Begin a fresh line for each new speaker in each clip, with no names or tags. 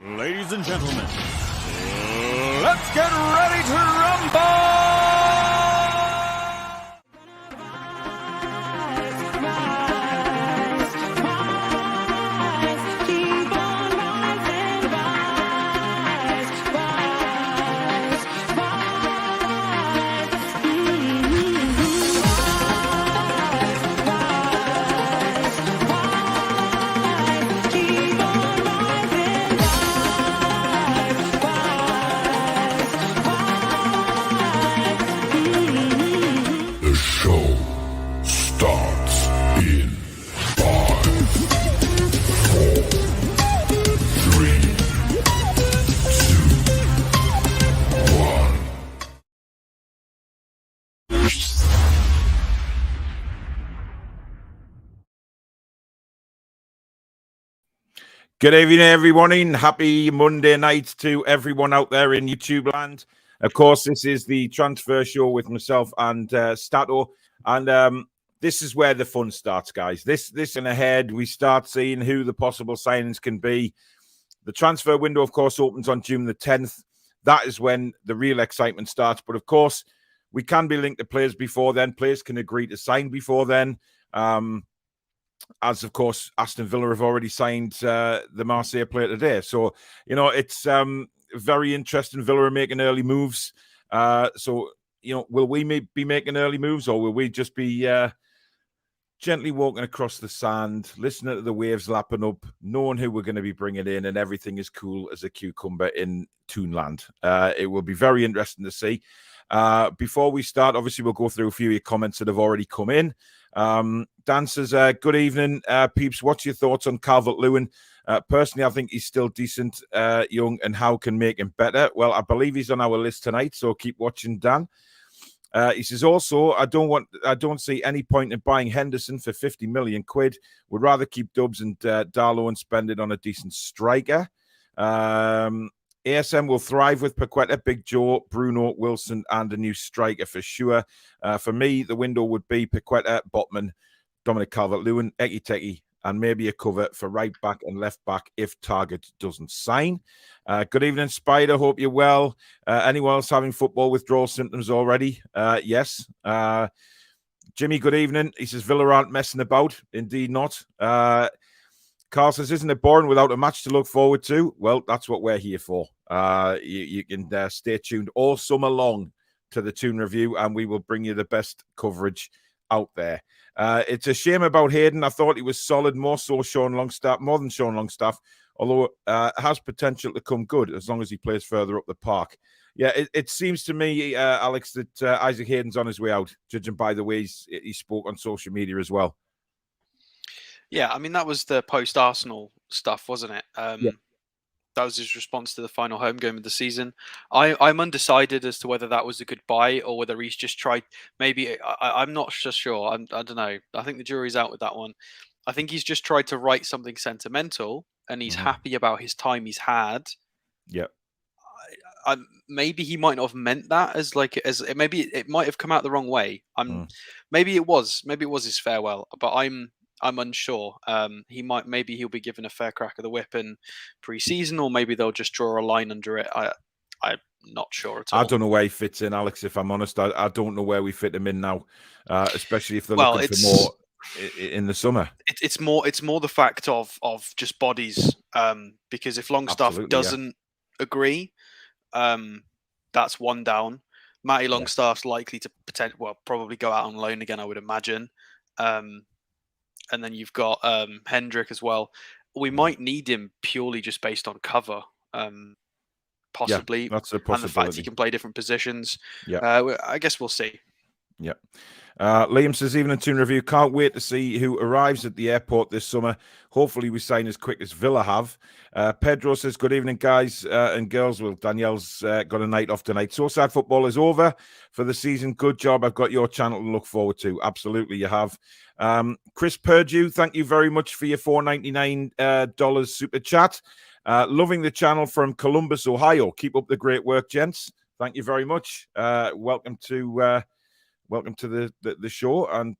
Ladies and gentlemen, let's get ready to rumble! Good evening, everyone. Happy Monday night to everyone out there in YouTube land. Of course, this is the transfer show with myself and Stato. And this is where the fun starts, guys. This and ahead, we start seeing who the possible signings can be. The transfer window, of course, opens on June the 10th. That is when the real excitement starts. But, of course, we can be linked to players before then. Players can agree to sign before then. As, of course, Aston Villa have already signed the Marseille player today. So, you know, it's very interesting. Villa are making early moves. So, you know, will we be making early moves, or will we just be gently walking across the sand, listening to the waves lapping up, knowing who we're going to be bringing in, and everything is cool as a cucumber in Toon land? It will be very interesting to see. Before we start, obviously, we'll go through a few of your comments that have already come in. Dan says, good evening, peeps. What's your thoughts on Calvert-Lewin? Personally, I think he's still decent, young, and Howe can make him better. Well, I believe he's on our list tonight, so keep watching, Dan. He says also, I don't see any point in buying Henderson for 50 million quid. Would rather keep Dubs and Darlow and spend it on a decent striker. ASM will thrive with Paqueta, Big Joe, Bruno, Wilson, and a new striker for sure. For me, the window would be Paqueta, Botman, Dominic Calvert-Lewin, Ekiteke, and maybe a cover for right back and left back if Targett doesn't sign. Good evening, Spider. Hope you're well. Anyone else having football withdrawal symptoms already? Yes. Jimmy, good evening. He says Villa aren't messing about. Indeed not. Carl says, isn't it boring without a match to look forward to? Well, that's what we're here for. You can stay tuned all summer long to the Toon review, and we will bring you the best coverage out there. It's a shame about Hayden. I thought he was solid, more than Sean Longstaff, although has potential to come good as long as he plays further up the park. Yeah, it seems to me, Alex, that Isaac Hayden's on his way out, judging by the way he spoke on social media as well.
Yeah, I mean, that was the post-Arsenal stuff, wasn't it?
Yeah.
That was his response to the final home game of the season. I'm undecided as to whether that was a good buy or whether he's just tried. Maybe I'm not just sure. I don't know. I think the jury's out with that one. I think he's just tried to write something sentimental, and he's happy about his time he's had.
Yeah.
Maybe he might not have meant that as maybe it might have come out the wrong way. Maybe it was his farewell, but I'm unsure. Maybe he'll be given a fair crack of the whip in pre-season, or maybe they'll just draw a line under it. I'm not sure at all.
I don't know where he fits in, Alex, if I'm honest. I don't know where we fit him in now, especially if they're looking for more in the summer.
It's more the fact of just bodies, because if Longstaff doesn't agree, that's one down. Matty Longstaff's likely to probably go out on loan again, I would imagine. And then you've got Hendrick as well. We might need him purely just based on cover, possibly.
Yeah, that's a possibility.
And the fact he can play different positions. Yeah, I guess we'll see.
Yeah. Liam says, evening Toon review. Can't wait to see who arrives at the airport this summer. Hopefully we sign as quick as Villa have. Pedro says, good evening, guys and girls. Well, Danielle's got a night off tonight. So sad football is over for the season. Good job. I've got your channel to look forward to. Absolutely, you have. Chris Purdue, thank you very much for your $4.99 super chat. Loving the channel from Columbus, Ohio. Keep up the great work, gents. Thank you very much. Welcome to the show. And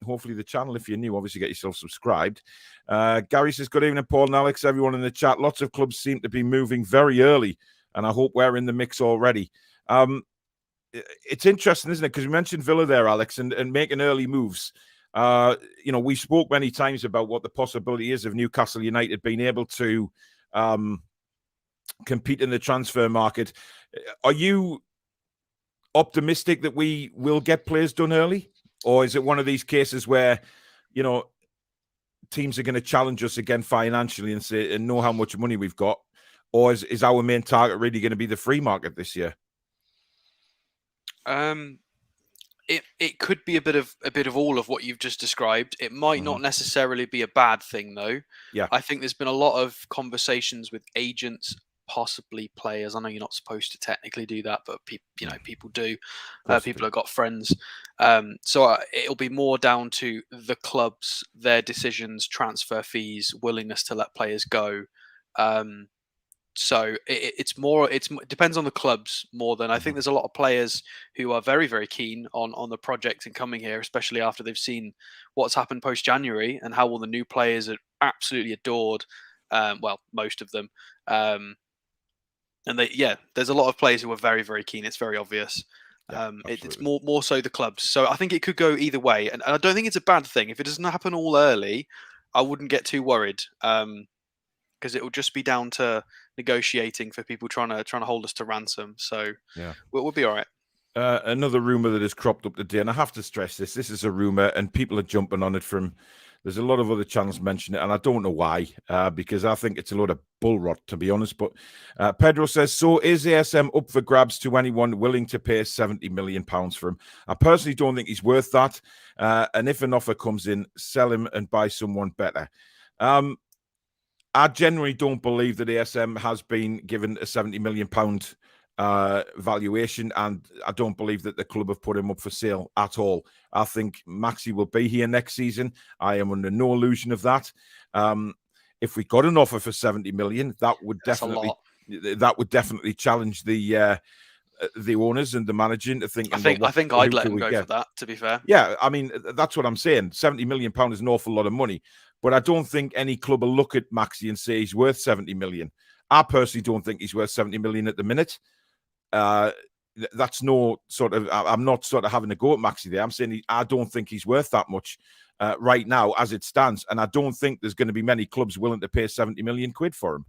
hopefully the channel. If you're new, obviously get yourself subscribed. Gary says, good evening, Paul and Alex, everyone in the chat. Lots of clubs seem to be moving very early, and I hope we're in the mix already. It's interesting, isn't it? Because you mentioned Villa there, Alex, and making early moves. We spoke many times about what the possibility is of Newcastle United being able to compete in the transfer market. Are you optimistic that we will get players done early? Or is it one of these cases where, teams are going to challenge us again financially and know how much money we've got? Or is our main target really going to be the free market this year?
It could be a bit of all of what you've just described. It might not necessarily be a bad thing, though.
Yeah,
I think there's been a lot of conversations with agents, possibly players. I know you're not supposed to technically do that, but people do. People have got friends. So it'll be more down to the clubs, their decisions, transfer fees, willingness to let players go. So it depends on the clubs more than I think. There's a lot of players who are very, very keen on the project and coming here, especially after they've seen what's happened post January and how all the new players are absolutely adored. Well, most of them. And there's a lot of players who are very, very keen. It's very obvious. It's more so the clubs. So I think it could go either way, and I don't think it's a bad thing if it doesn't happen all early. I wouldn't get too worried. Because it will just be down to negotiating for people trying to hold us to ransom. So we'll be all right.
Another rumor that has cropped up today, and I have to stress this is a rumor, and people are jumping on it there's a lot of other channels mentioning it, and I don't know why, because I think it's a lot of bull rot, to be honest. But Pedro says, so is ASM up for grabs to anyone willing to pay £70 million for him? I personally don't think he's worth that. And if an offer comes in, sell him and buy someone better. I genuinely don't believe that ASM has been given a £70 million valuation, and I don't believe that the club have put him up for sale at all. I think Maxi will be here next season. I am under no illusion of that. If we got an offer for £70 million, that would definitely challenge the owners and the managing to think.
I think I'd let him go for that, to be fair.
Yeah, I mean, that's what I'm saying. £70 million is an awful lot of money. But I don't think any club will look at Maxi and say he's worth 70 million. I personally don't think he's worth 70 million at the minute. That's no sort of, I'm not sort of having a go at Maxi there. I'm saying I don't think he's worth that much right now as it stands. And I don't think there's going to be many clubs willing to pay 70 million quid for him.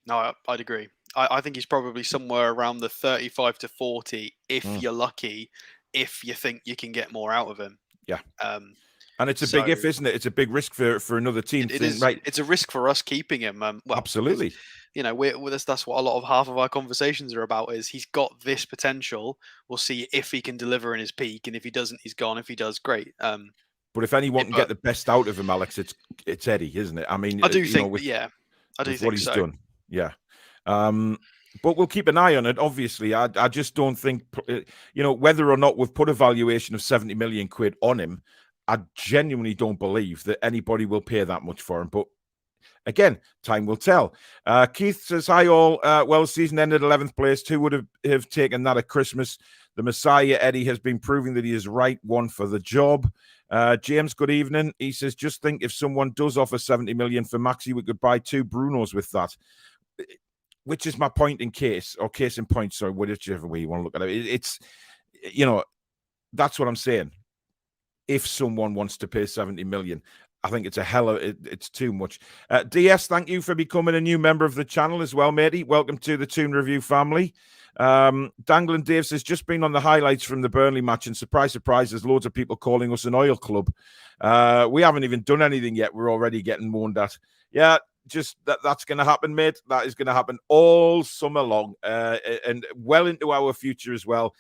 No, I'd agree. I think he's probably somewhere around the 35 to 40 if you're lucky, if you think you can get more out of him.
Yeah. And it's a big if, isn't it? It's a big risk for another team.
It is, right? It's a risk for us keeping him. Well,
absolutely.
That's what half of our conversations are about. Is he's got this potential. We'll see if he can deliver in his peak, and if he doesn't, he's gone. If he does, great.
But if anyone can get the best out of him, Alex, it's Eddie, isn't it? I mean,
I do think, I do think
what he's done. Yeah. But we'll keep an eye on it. Obviously, I just don't think, whether or not we've put a valuation of 70 million quid on him. I genuinely don't believe that anybody will pay that much for him. But again, time will tell. Keith says, hi all. Well, season ended 11th place. Who would have taken that at Christmas? The Messiah, Eddie, has been proving that he is right one for the job. James, good evening. He says, just think if someone does offer 70 million for Maxi, we could buy 2 Brunos with that. Which is my point in case in point. Sorry, whichever way you want to look at it. It's, that's what I'm saying. If someone wants to pay 70 million, I think it's it's too much. DS, thank you for becoming a new member of the channel as well, matey. Welcome to the Toon Review family. Dangling Dave says, just been on the highlights from the Burnley match, and surprise, surprise, there's loads of people calling us an oil club. We haven't even done anything yet. We're already getting moaned at. Yeah, just that's going to happen, mate. That is going to happen all summer long and well into our future as well.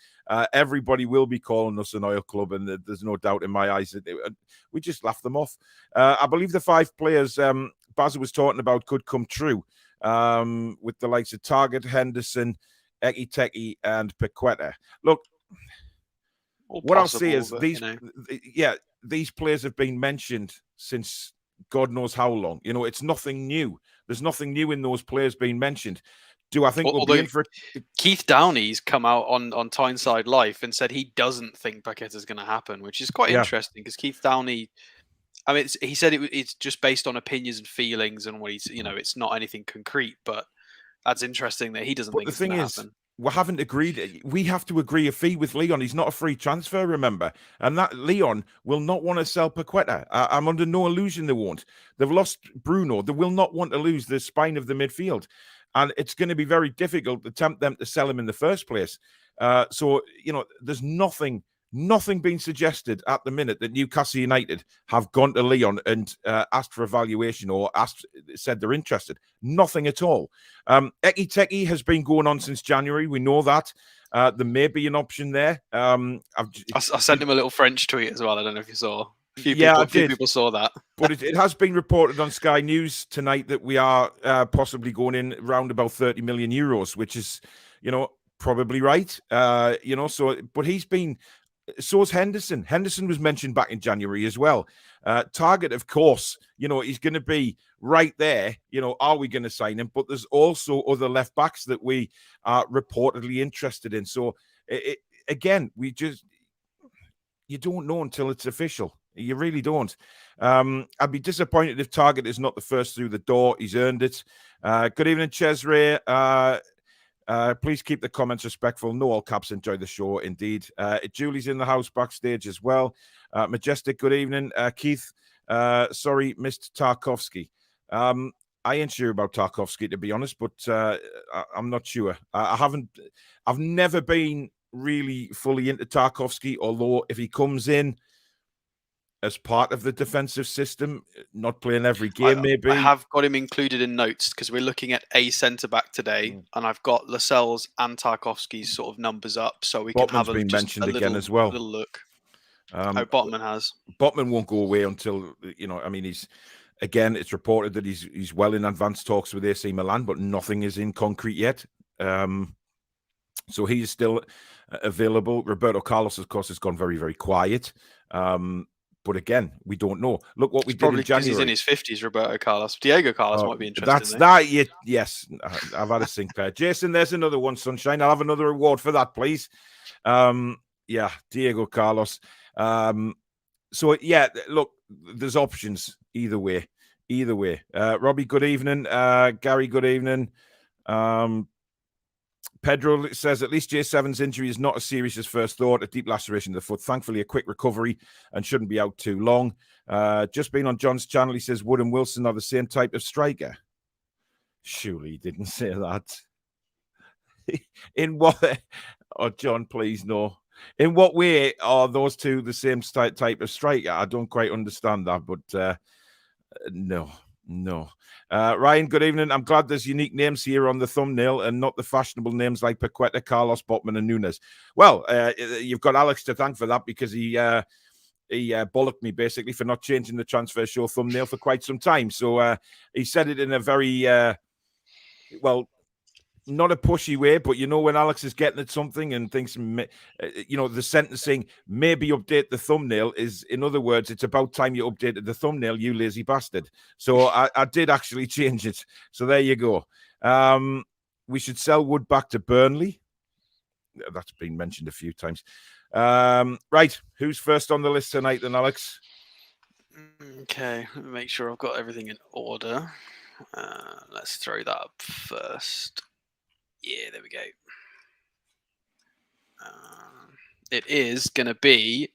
Everybody will be calling us an oil club, and there's no doubt in my eyes that we just laugh them off. I believe the 5 players Baz was talking about could come true with the likes of Targett, Henderson, Ekiteke, and Paqueta. Look, what I'll say is these players have been mentioned since God knows how long. It's nothing new. There's nothing new in those players being mentioned. Do I think we'll be in for
Keith Downey's come out on Tyneside Live and said he doesn't think Paqueta's going to happen, which is quite interesting because Keith Downey, I mean, he said it's just based on opinions and feelings and what he's, it's not anything concrete, but that's interesting that he doesn't think it's going to happen.
We haven't agreed. We have to agree a fee with Lyon. He's not a free transfer, remember. And that Lyon will not want to sell Paqueta. I'm under no illusion they won't. They've lost Bruno. They will not want to lose the spine of the midfield. And it's going to be very difficult to tempt them to sell him in the first place. So, there's nothing being suggested at the minute that Newcastle United have gone to Lyon and asked for a valuation or said they're interested. Nothing at all. Eki Teki has been going on since January. We know that. There may be an option there. I
sent him a little French tweet as well. I don't know if you saw. A few people saw that.
But it has been reported on Sky News tonight that we are possibly going in around about 30 million euros, which is, probably right. But he's been... So is Henderson. Henderson was mentioned back in January as well. Targett, of course, he's going to be right there. Are we going to sign him? But there's also other left backs that we are reportedly interested in. So, again, you don't know until it's official. You really don't. I'd be disappointed if Targett is not the first through the door. He's earned it. Good evening, Cesare. Please keep the comments respectful. No all caps. Enjoy the show, indeed. Julie's in the house backstage as well. Majestic, good evening. Keith, sorry, missed Tarkovsky. I ain't sure about Tarkovsky, to be honest, but I'm not sure. I've never been really fully into Tarkovsky, although if he comes in as part of the defensive system, not playing every game, maybe.
I have got him included in notes because we're looking at a centre-back today, and I've got Lascelles and Tarkovsky's sort of numbers up, so we can have
been mentioned again as well.
Little look. Botman has.
Botman won't go away until, he's... Again, it's reported that he's well in advanced talks with AC Milan, but nothing is in concrete yet. So he's still available. Roberto Carlos, of course, has gone very, very quiet. But again, we don't know. Look what we did in January.
He's in his 50s, Roberto Carlos. Diego Carlos might be interested.
That's that. Yes, I've had a sync pair. Jason, there's another one, Sunshine. I'll have another award for that, please. Diego Carlos. Look, there's options either way. Robbie, good evening. Gary, good evening. Pedro says, at least J7's injury is not as serious as first thought, a deep laceration of the foot. Thankfully, a quick recovery and shouldn't be out too long. Just been on John's channel, he says, Wood and Wilson are the same type of striker. Surely he didn't say that. In what... Oh, John, please, no. In what way are those two the same type of striker? I don't quite understand that, but no. Ryan, good evening. I'm glad there's unique names here on the thumbnail and not the fashionable names like Paqueta, Carlos, Botman, and Nunes. Well, you've got Alex to thank for that because he bollocked me basically for not changing the transfer show thumbnail for quite some time. So he said it in a very, not a pushy way, but when Alex is getting at something and thinks, the sentencing, maybe update the thumbnail is, in other words, it's about time you updated the thumbnail, you lazy bastard. So I did actually change it. So there you go. We should sell Wood back to Burnley. That's been mentioned a few times. Right. Who's first on the list tonight then, Alex?
Okay. Let me make sure I've got everything in order. Let's throw that up first. Yeah, there we go. It is going to be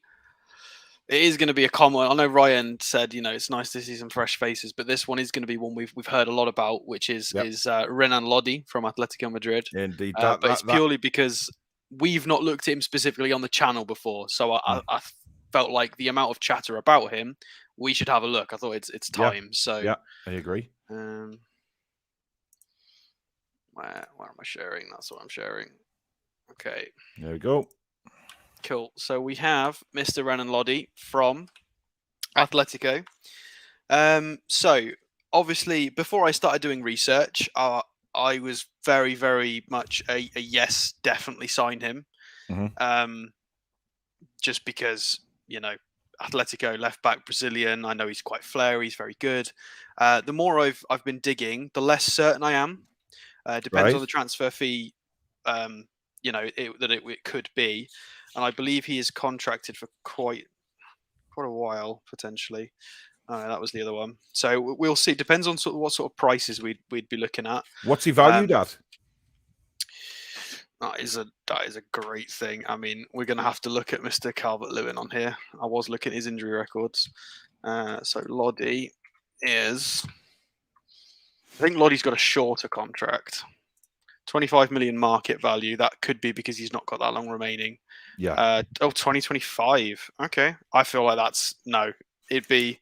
a common. I know Ryan said, it's nice to see some fresh faces, but this one is going to be one we've heard a lot about, which is Renan Lodi from Atletico Madrid.
Indeed,
but it's purely because we've not looked at him specifically on the channel before, so I felt like the amount of chatter about him, we should have a look. I thought it's time. So
yeah, I agree.
Where am I sharing? That's what I'm sharing. Okay.
There we go.
Cool. So we have Mr. Renan Lodi from Atletico. So obviously, before I started doing research, I was very, very much a yes, definitely sign him.
Mm-hmm.
Just because, Atletico left back Brazilian. I know he's quite flary. He's very good. The more I've been digging, the less certain I am. Depends on the transfer fee, it could be. And I believe he is contracted for quite a while, potentially. That was the other one. So we'll see. Depends on what sort of prices we'd be looking at.
What's he valued at?
That is a great thing. I mean, we're going to have to look at Mr. Calvert-Lewin on here. I was looking at his injury records. So Lodi is... I think Lodi's got a shorter contract. 25 million market value. That could be because he's not got that long remaining.
Yeah.
2025. Okay. I feel like that's... No. It'd be...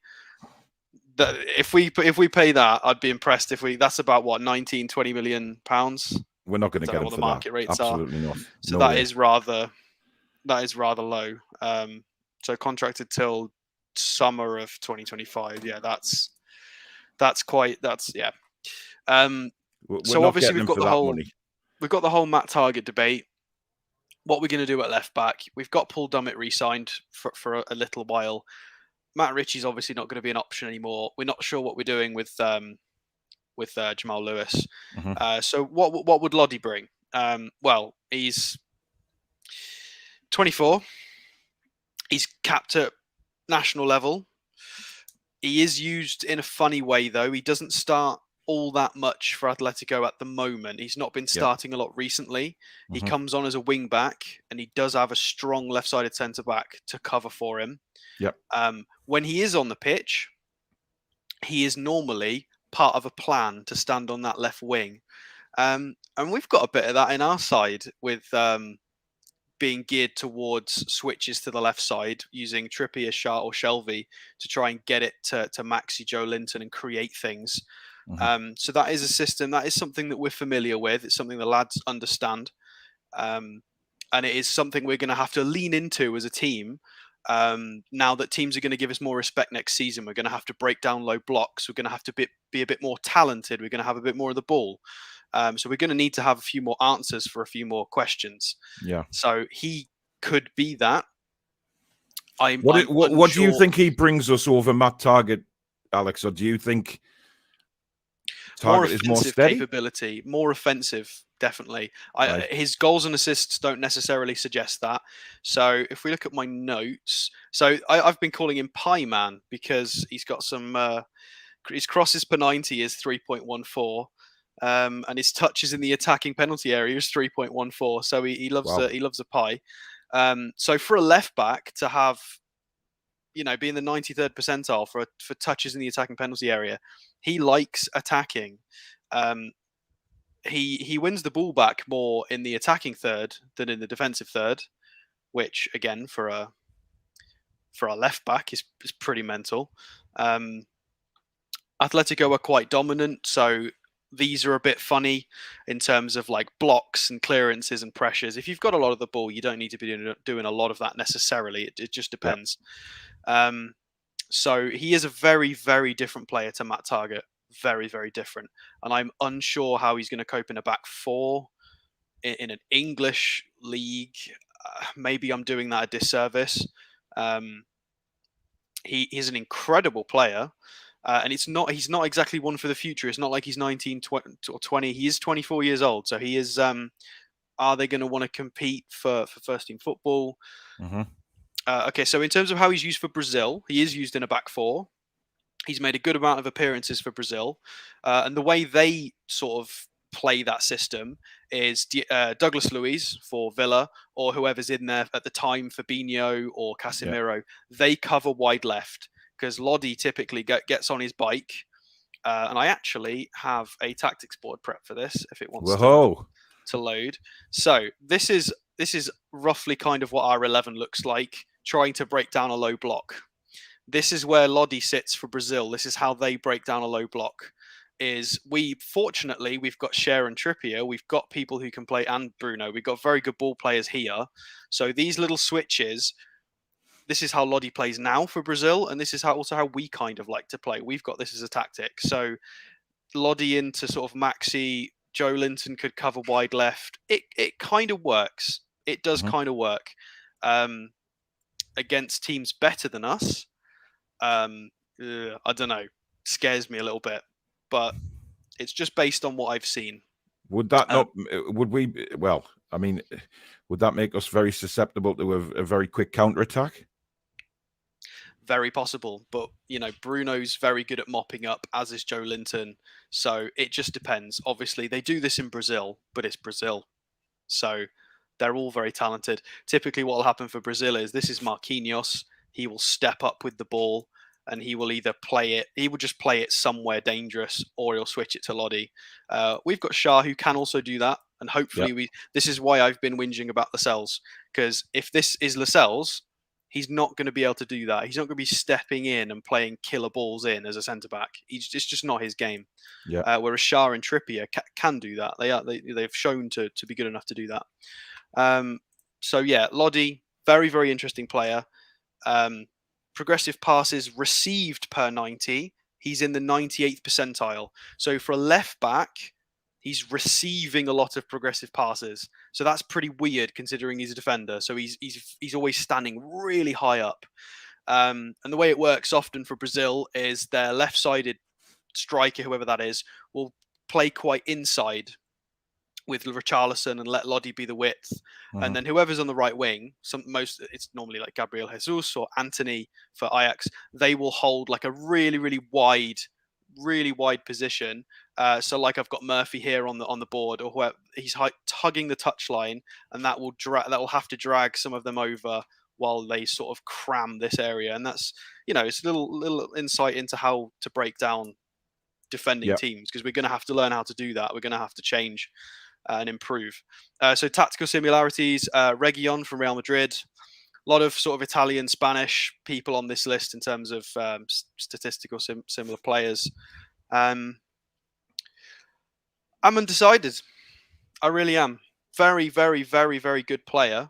If we pay that, I'd be impressed. That's about what, 19, 20 million pounds?
We're not going to get him
what
for
the market
that.
rates
Absolutely
are.
not.
So that is rather low. So contracted till summer of 2025. Yeah, that's yeah. So obviously we've got the whole Matt Targett debate. What we're going to do at left back? We've got Paul Dummett re-signed for a little while. Matt Ritchie's obviously not going to be an option anymore. We're not sure what we're doing with Jamal Lewis.
Mm-hmm.
So what would Lodi bring? Well, he's 24. He's capped at national level. He is used in a funny way, though. He doesn't start all that much for Atletico at the moment. He's not been starting a lot recently. Mm-hmm. He comes on as a wing back, and he does have a strong left-sided centre back to cover for him.
Yep.
When he is on the pitch, he is normally part of a plan to stand on that left wing. And we've got a bit of that in our side with being geared towards switches to the left side, using Trippier, Shah or Shelvey to try and get it to Maxi, Joe Linton and create things. Mm-hmm. So that is a system. That is something that we're familiar with. It's something the lads understand. And it is something we're going to have to lean into as a team. Now that teams are going to give us more respect next season, we're going to have to break down low blocks. We're going to have to be a bit more talented. We're going to have a bit more of the ball. So we're going to need to have a few more answers for a few more questions.
Yeah.
So he could be that.
What do you think he brings us over Matt Targett, Alex? Or do you think Targett is more steady?
Capability, more offensive, definitely.
Right.
His goals and assists don't necessarily suggest that. So if we look at my notes, so I've been calling him Pie Man because he's got some. His crosses per 90 is 3.14. And his touches in the attacking penalty area is 3.14. So he loves a pie. So for a left back to have, be in the 93rd percentile for touches in the attacking penalty area, he likes attacking. He wins the ball back more in the attacking third than in the defensive third, which again for a left back is pretty mental. Atletico are quite dominant, so these are a bit funny in terms of like blocks and clearances and pressures. If you've got a lot of the ball, you don't need to be doing a lot of that necessarily. It just depends. Yeah. So he is a very, very different player to Matt Targett. Very, very different. And I'm unsure how he's going to cope in a back four in an English league. Maybe I'm doing that a disservice. He is an incredible player. And he's not exactly one for the future. It's not like he's 19 or 20. He is 24 years old. So he is, are they going to want to compete for first team football? Mm-hmm. Okay, so in terms of how he's used for Brazil, he is used in a back four. He's made a good amount of appearances for Brazil. And the way they sort of play that system is Douglas Luiz for Villa or whoever's in there at the time, Fabinho or Casemiro. Yeah. They cover wide left. Because Lodi typically gets on his bike, and I actually have a tactics board prep for this if it wants to load. So this is roughly kind of what our 11 looks like, trying to break down a low block. This is where Lodi sits for Brazil. This is how they break down a low block. Fortunately, we've got Cher and Trippier. We've got people who can play, and Bruno. We've got very good ball players here. So these little switches. This is how Lodi plays now for Brazil, and this is also how we kind of like to play. We've got this as a tactic. So Lodi into sort of Maxi, Joe Linton could cover wide left. It kind of works. It does kind of work against teams better than us. I don't know. Scares me a little bit, but it's just based on what I've seen.
Would that not? Would we? Well, I mean, would that make us very susceptible to a very quick counter attack?
Very possible, but Bruno's very good at mopping up, as is Joe Linton. So it just depends. Obviously, they do this in Brazil, but it's Brazil, so they're all very talented. Typically, what will happen for Brazil is this is Marquinhos. He will step up with the ball, and he will either play it. He will just play it somewhere dangerous, or he'll switch it to Lodi. We've got Shah, who can also do that, and hopefully This is why I've been whinging about Lascelles, because if this is Lascelles, he's not going to be able to do that. He's not going to be stepping in and playing killer balls in as a centre back. It's just not his game.
Yeah.
Whereas Shah and Trippier can do that. They've shown to be good enough to do that. So yeah, Lodi, very, very interesting player. Progressive passes received per 90. He's in the 98th percentile. So for a left back, he's receiving a lot of progressive passes. So that's pretty weird considering he's a defender. So he's always standing really high up. And the way it works often for Brazil is their left-sided striker, whoever that is, will play quite inside with Richarlison and let Lodi be the width. And then whoever's on the right wing, it's normally like Gabriel Jesus or Anthony for Ajax, they will hold like a really, really wide position. So like I've got Murphy here on the board, or whoever, he's tugging the touchline, and that will have to drag some of them over while they sort of cram this area. And that's, it's a little insight into how to break down defending teams, because we're going to have to learn how to do that. We're going to have to change and improve. So tactical similarities, Reguilon from Real Madrid. A lot of sort of Italian, Spanish people on this list in terms of statistical similar players. I'm undecided. I really am. Very, very, very, very good player.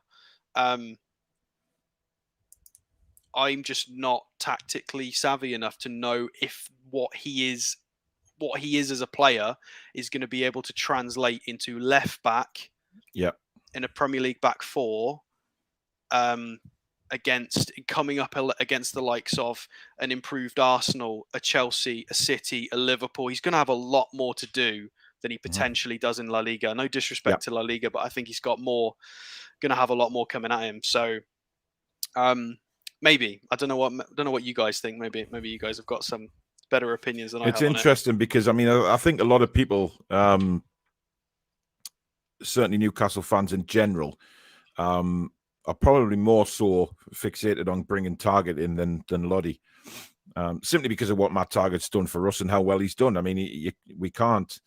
I'm just not tactically savvy enough to know if what he is as a player is going to be able to translate into left back in a Premier League back four, coming up against the likes of an improved Arsenal, a Chelsea, a City, a Liverpool. He's going to have a lot more to do than he potentially does in La Liga. No disrespect to La Liga, but I think he's got going to have a lot more coming at him. So maybe, I don't know what you guys think. Maybe you guys have got some better opinions than I have.
It's interesting because I think a lot of people, certainly Newcastle fans in general, are probably more so fixated on bringing Targett in than Lodi, simply because of what Matt Targett's done for us and how well he's done. I mean, we can't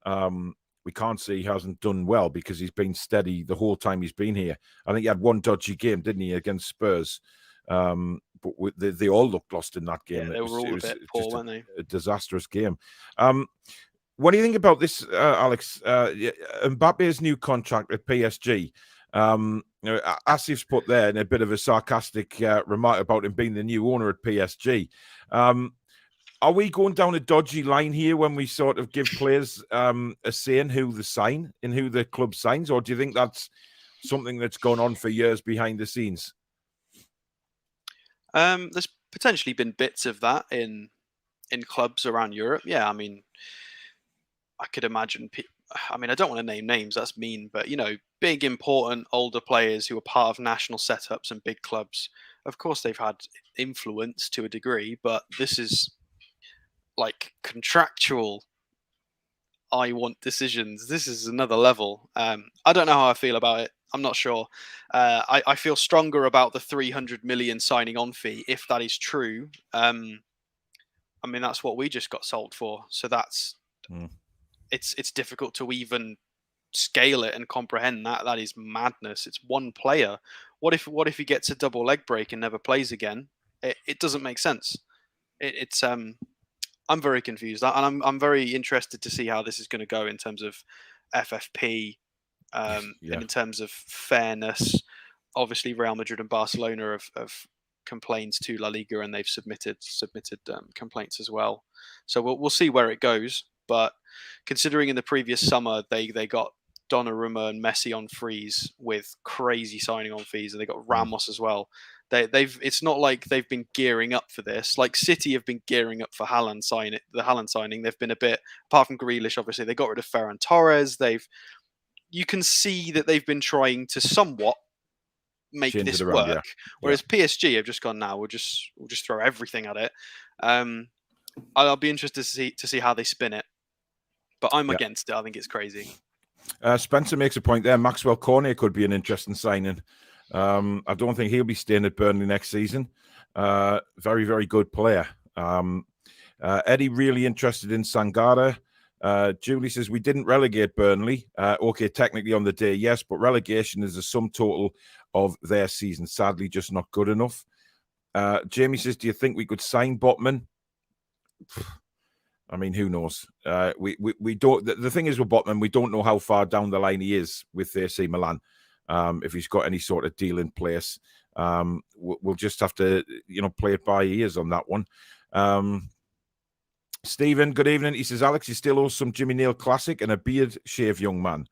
say he hasn't done well, because he's been steady the whole time he's been here. I think he had one dodgy game, didn't he, against Spurs? But they all looked lost in that game.
Yeah, they were all a bit poor, weren't they?
A disastrous game. What do you think about this, Alex? Mbappe's new contract at PSG. Asif's put there in a bit of a sarcastic remark about him being the new owner at PSG. Are we going down a dodgy line here when we sort of give players a say in who the club signs, or do you think that's something that's gone on for years behind the scenes?
There's potentially been bits of that in clubs around Europe. Yeah, I mean, I could imagine. I mean, I don't want to name names. That's mean, but big, important, older players who are part of national setups and big clubs. Of course, they've had influence to a degree, but this is like contractual. I want decisions. This is another level. I don't know how I feel about it. I'm not sure. I feel stronger about the 300 million signing on fee, if that is true. I mean, that's what we just got sold for. So that's it's difficult to even scale it and comprehend that. That is madness. It's one player. What if he gets a double leg break and never plays again? It doesn't make sense. I'm very confused, and I'm very interested to see how this is going to go in terms of FFP. And in terms of fairness, obviously Real Madrid and Barcelona have complained to La Liga, and they've submitted complaints as well. So we'll see where it goes. But considering in the previous summer they got Donnarumma and Messi on frees with crazy signing on fees, and they got Ramos as well, It's not like they've been gearing up for this. Like City have been gearing up for Haaland signing. The Haaland signing, they've been a bit, apart from Grealish, obviously they got rid of Ferran Torres. You can see that they've been trying to somewhat make
Change
this
it around,
work. Whereas PSG have just gone, now we'll just throw everything at it. I'll be interested to see how they spin it, but I'm against it. I think it's crazy.
Spencer makes a point there. Maxwell Cornet could be an interesting signing. I don't think he'll be staying at Burnley next season. Very, very good player. Eddie really interested in Sangare. Julie says, we didn't relegate Burnley. Okay, technically on the day, yes, but relegation is the sum total of their season. Sadly, just not good enough. Jamie says, do you think we could sign Botman? I mean, who knows? We don't. The thing is with Botman, we don't know how far down the line he is with AC Milan. If he's got any sort of deal in place, we'll just have to, play it by ears on that one. Stephen, good evening. He says, Alex, you still owe some Jimmy Neal classic and a beard shave, young man.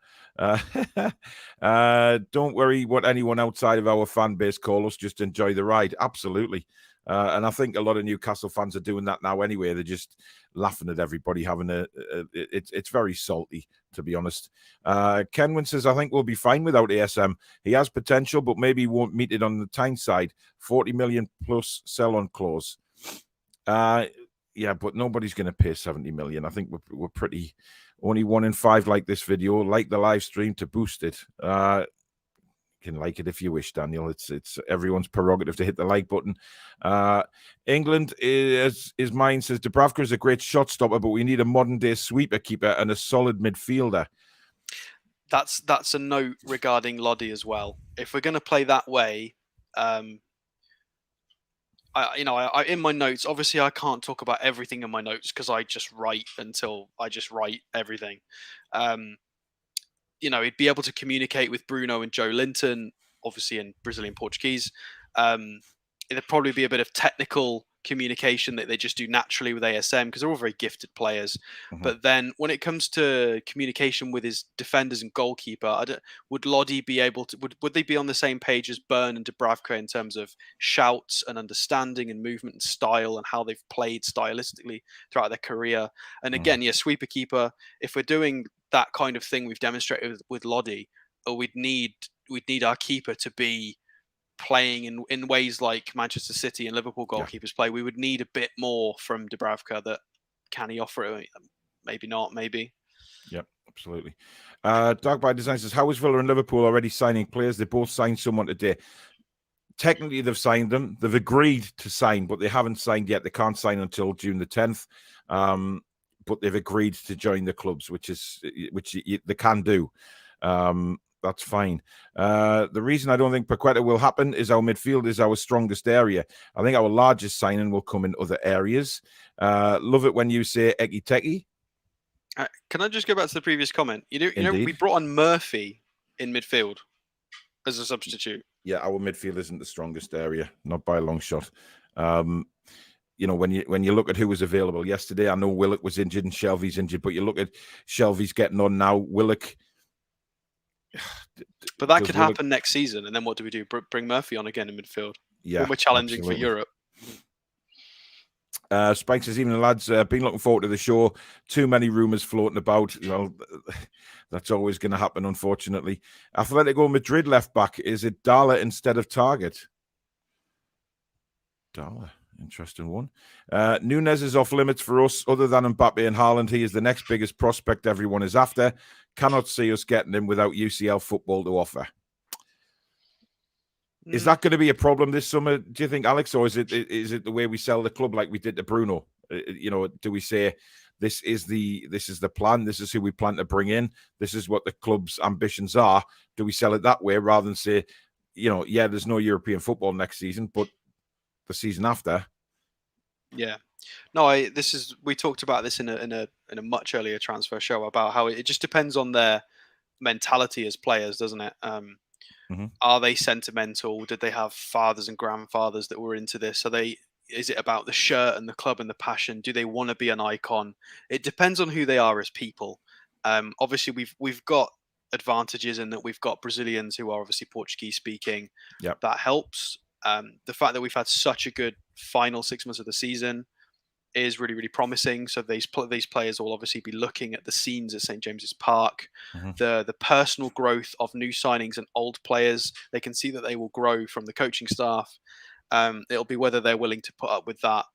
Don't worry what anyone outside of our fan base call us. Just enjoy the ride. Absolutely. And I think a lot of Newcastle fans are doing that now anyway. They're just laughing at everybody having it's very salty, to be honest. Kenwin says, I think we'll be fine without ASM. He has potential, but maybe he won't meet it on the time side. 40 million plus sell-on clause. Yeah, but nobody's going to pay 70 million. I think we're pretty, only 1 in 5 like this video, like the live stream to boost it. You can like it if you wish, Daniel. It's everyone's prerogative to hit the like button. England is mine says Dubravka is a great shot stopper, but we need a modern day sweeper keeper and a solid midfielder.
That's a note regarding Lodi as well. If we're going to play that way, I in my notes, obviously I can't talk about everything in my notes because I just write everything. He'd be able to communicate with Bruno and Joe Linton, obviously in Brazilian Portuguese. It'd probably be a bit of technical communication that they just do naturally with ASM because they're all very gifted players. Mm-hmm. But then when it comes to communication with his defenders and goalkeeper, would Lodi be able to, would they be on the same page as Byrne and Dubravka in terms of shouts and understanding and movement and style and how they've played stylistically throughout their career? And again, sweeper keeper, if we're doing that kind of thing we've demonstrated with Lodi, we'd need our keeper to be playing in ways like Manchester City and Liverpool goalkeepers play. We would need a bit more from Dubravka. That can he offer it? Maybe not, maybe.
Yep, absolutely. Dark by Design says, how is Villa and Liverpool already signing players? They both signed someone today. Technically, they've signed them. They've agreed to sign, but they haven't signed yet. They can't sign until June the 10th. But they've agreed to join the clubs, which they can do. That's fine. The reason I don't think Paqueta will happen is our midfield is our strongest area. I think our largest signing will come in other areas. Love it when you say Eki Teki.
Can I just go back to the previous comment? You know, we brought on Murphy in midfield as a substitute.
Yeah, our midfield isn't the strongest area, not by a long shot. When you look at who was available yesterday, I know Willock was injured and Shelvey's injured, but you look at Shelvey's getting on now. Willock.
But that could happen next season, and then what do we do? Bring Murphy on again in midfield?
Yeah,
when we're challenging absolutely. For
Europe. Spike says, evening lads, been looking forward to the show. Too many rumours floating about. Well, that's always going to happen, unfortunately. Atletico Madrid left back, is it Dala instead of Targett? Dala, interesting one. Nunes is off limits for us. Other than Mbappé and Haaland, he is the next biggest prospect everyone is after. Cannot see us getting him without UCL football to offer. Is that going to be a problem this summer, do you think, Alex, or is it the way we sell the club like we did to Bruno? Do we say this is the plan, this is who we plan to bring in, this is what the club's ambitions are? Do we sell it that way rather than say, there's no European football next season, but the season after?
Yeah. No, we talked about this in a much earlier transfer show about how it just depends on their mentality as players, doesn't it? Are they sentimental? Did they have fathers and grandfathers that were into this? Is it about the shirt and the club and the passion? Do they want to be an icon? It depends on who they are as people. Obviously, we've got advantages in that we've got Brazilians who are obviously Portuguese speaking.
Yep.
That helps. The fact that we've had such a good final 6 months of the season is really, really promising. So these players will obviously be looking at the scenes at St James's Park, the personal growth of new signings and old players. They can see that they will grow from the coaching staff. It'll be whether they're willing to put up with that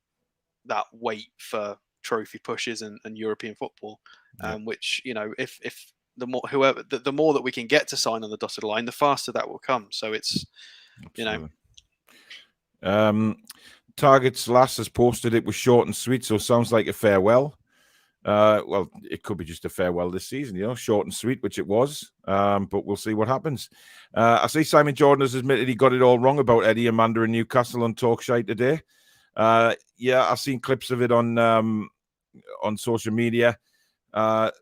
weight for trophy pushes and European football, which, if the more that we can get to sign on the dotted line, the faster that will come. So it's,
Absolutely. Targett's last has posted it was short and sweet, so sounds like a farewell. Well, it could be just a farewell this season, short and sweet, which it was. But we'll see what happens. I see Simon Jordan has admitted he got it all wrong about Eddie Amanda and Newcastle on Talkshite today. Yeah, I've seen clips of it on social media.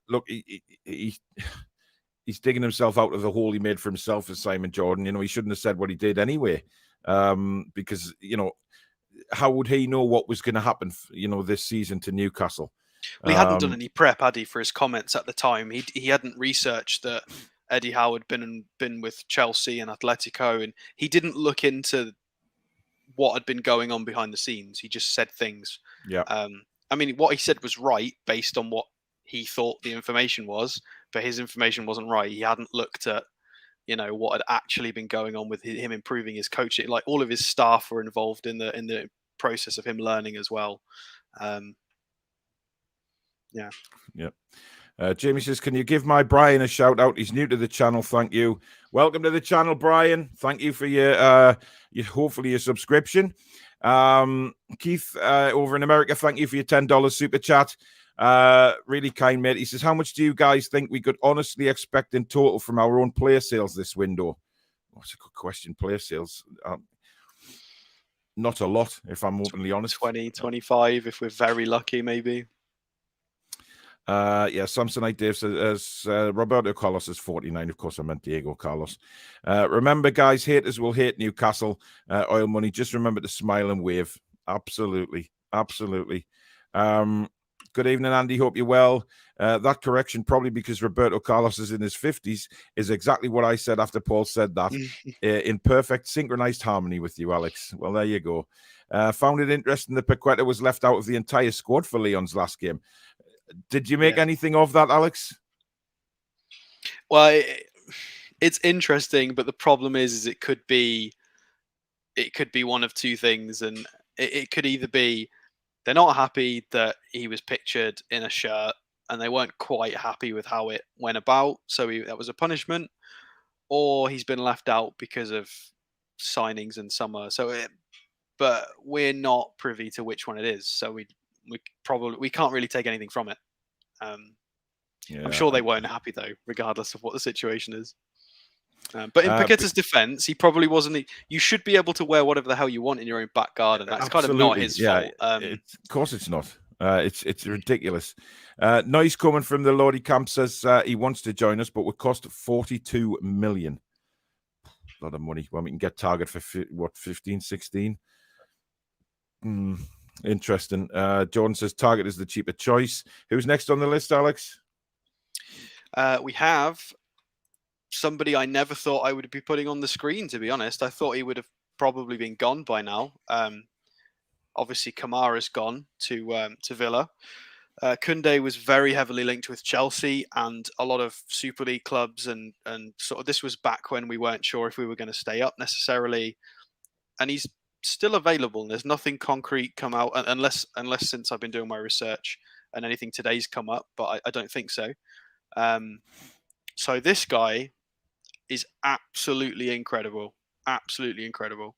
Look, he's digging himself out of the hole he made for himself as Simon Jordan. He shouldn't have said what he did anyway. Because, how would he know what was going to happen, this season to Newcastle?
Well, he hadn't done any prep, had he, for his comments at the time? He hadn't researched that Eddie Howe had been with Chelsea and Atletico, and he didn't look into what had been going on behind the scenes. He just said things.
Yeah.
I mean, what he said was right based on what he thought the information was, but his information wasn't right. He hadn't looked at, what had actually been going on with him improving his coaching. Like, all of his staff were involved in the process of him learning as well. Yeah.
Jamie says, can you give my Brian a shout out? He's new to the channel. Thank you. Welcome to the channel, Brian. Thank you for your hopefully your subscription. Keith over in America, thank you for your $10 super chat. Really kind, mate. He says, how much do you guys think we could honestly expect in total from our own player sales this window? That's a good question. Player sales. Not a lot, if I'm openly honest.
20, 25, if we're very lucky, maybe.
Samsonite Dave says Roberto Carlos is 49. Of course, I meant Diego Carlos. Remember, guys, haters will hate Newcastle. Oil money. Just remember to smile and wave. Absolutely. Good evening, Andy. Hope you're well. That correction, probably because Roberto Carlos is in his 50s, is exactly what I said after Paul said that. In perfect synchronized harmony with you, Alex. Well, there you go. Found it interesting that Paqueta was left out of the entire squad for Leon's last game. Did you make anything of that, Alex?
Well, it's interesting, but the problem is it could be one of two things, and it could either be they're not happy that he was pictured in a shirt, and they weren't quite happy with how it went about, so that was a punishment, or he's been left out because of signings in summer. But we're not privy to which one it is, so we can't really take anything from it. I'm sure they weren't happy though, regardless of what the situation is. But in Paqueta's defense, he probably wasn't. You should be able to wear whatever the hell you want in your own back garden. That's kind of not his fault.
Of course, it's not. It's ridiculous. Noise coming from the Lodi camp says he wants to join us, but would cost 42 million. A lot of money when we can get Targett for 15, 16. Interesting. Jordan says Targett is the cheaper choice. Who's next on the list, Alex?
We have somebody I never thought I would be putting on the screen, to be honest. I thought he would have probably been gone by now. Obviously, Kamara's gone to Villa. Koundé was very heavily linked with Chelsea and a lot of Super League clubs, and sort of this was back when we weren't sure if we were going to stay up necessarily. And he's still available. There's nothing concrete come out unless since I've been doing my research and anything today's come up, but I don't think so. So this guy is absolutely incredible. Absolutely incredible.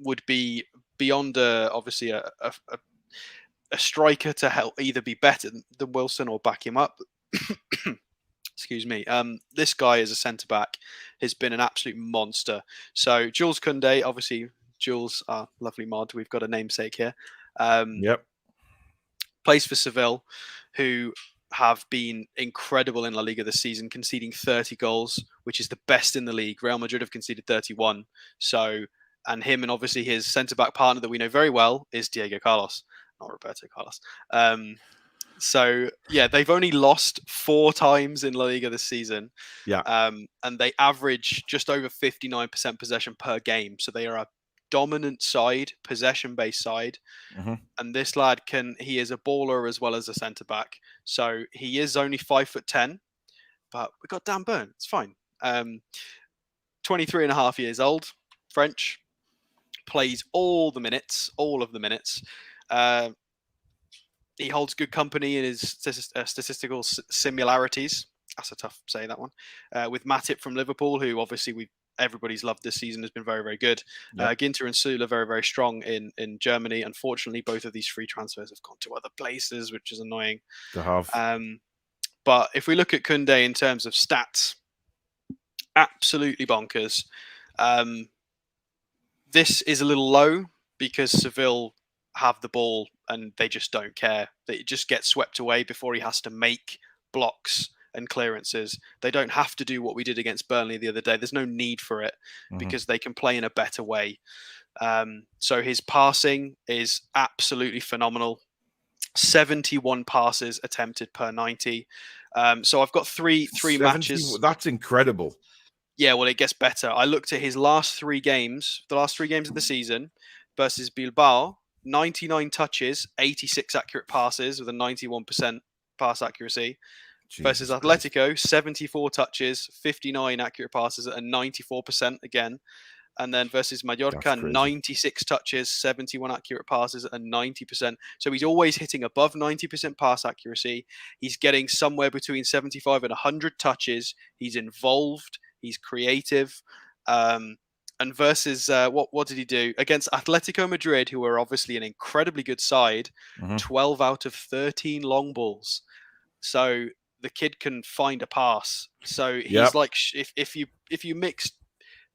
Would be beyond obviously a striker to help either be better than Wilson or back him up. Excuse me. This guy as a centre back has been an absolute monster. So Jules Koundé, obviously Jules, our lovely mod, we've got a namesake here. Plays for Seville, who have been incredible in La Liga this season, conceding 30 goals, which is the best in the league. Real Madrid have conceded 31. So, and him and obviously his centre back partner that we know very well is Diego Carlos, not Roberto Carlos. So yeah, they've only lost 4 times in La Liga this season.
Yeah.
And they average just over 59% possession per game. So they are a dominant side, possession-based side.
Mm-hmm.
And this lad he is a baller as well as a centre back. So he is only 5'10", but we got Dan Burn. It's fine. 23 and a half years old, French, plays all of the minutes. He holds good company in his statistical similarities. That's a tough say, that one. With Matip from Liverpool, who obviously everybody's loved this season, has been very, very good. Yep. Ginter and Süle very, very strong in Germany. Unfortunately, both of these free transfers have gone to other places, which is annoying
to have.
But if we look at Koundé in terms of stats, absolutely bonkers. This is a little low because Seville have the ball and they just don't care. They just get swept away before he has to make blocks and clearances. They don't have to do what we did against Burnley the other day. There's no need for it because they can play in a better way. So his passing is absolutely phenomenal. 71 passes attempted per 90. So I've got three 70, matches.
That's incredible.
Yeah, well, it gets better. I looked at his last 3 games, the last 3 games of the season versus Bilbao. 99 touches, 86 accurate passes with a 91% pass accuracy. Versus Atletico, Christ. 74 touches, 59 accurate passes at a 94% again. And then versus Mallorca, 96 touches, 71 accurate passes at a 90%. So he's always hitting above 90% pass accuracy. He's getting somewhere between 75 and 100 touches. He's involved. He's creative. And versus, what did he do? Against Atletico Madrid, who are obviously an incredibly good side, 12 out of 13 long balls. So the kid can find a pass. So he's like, if you mix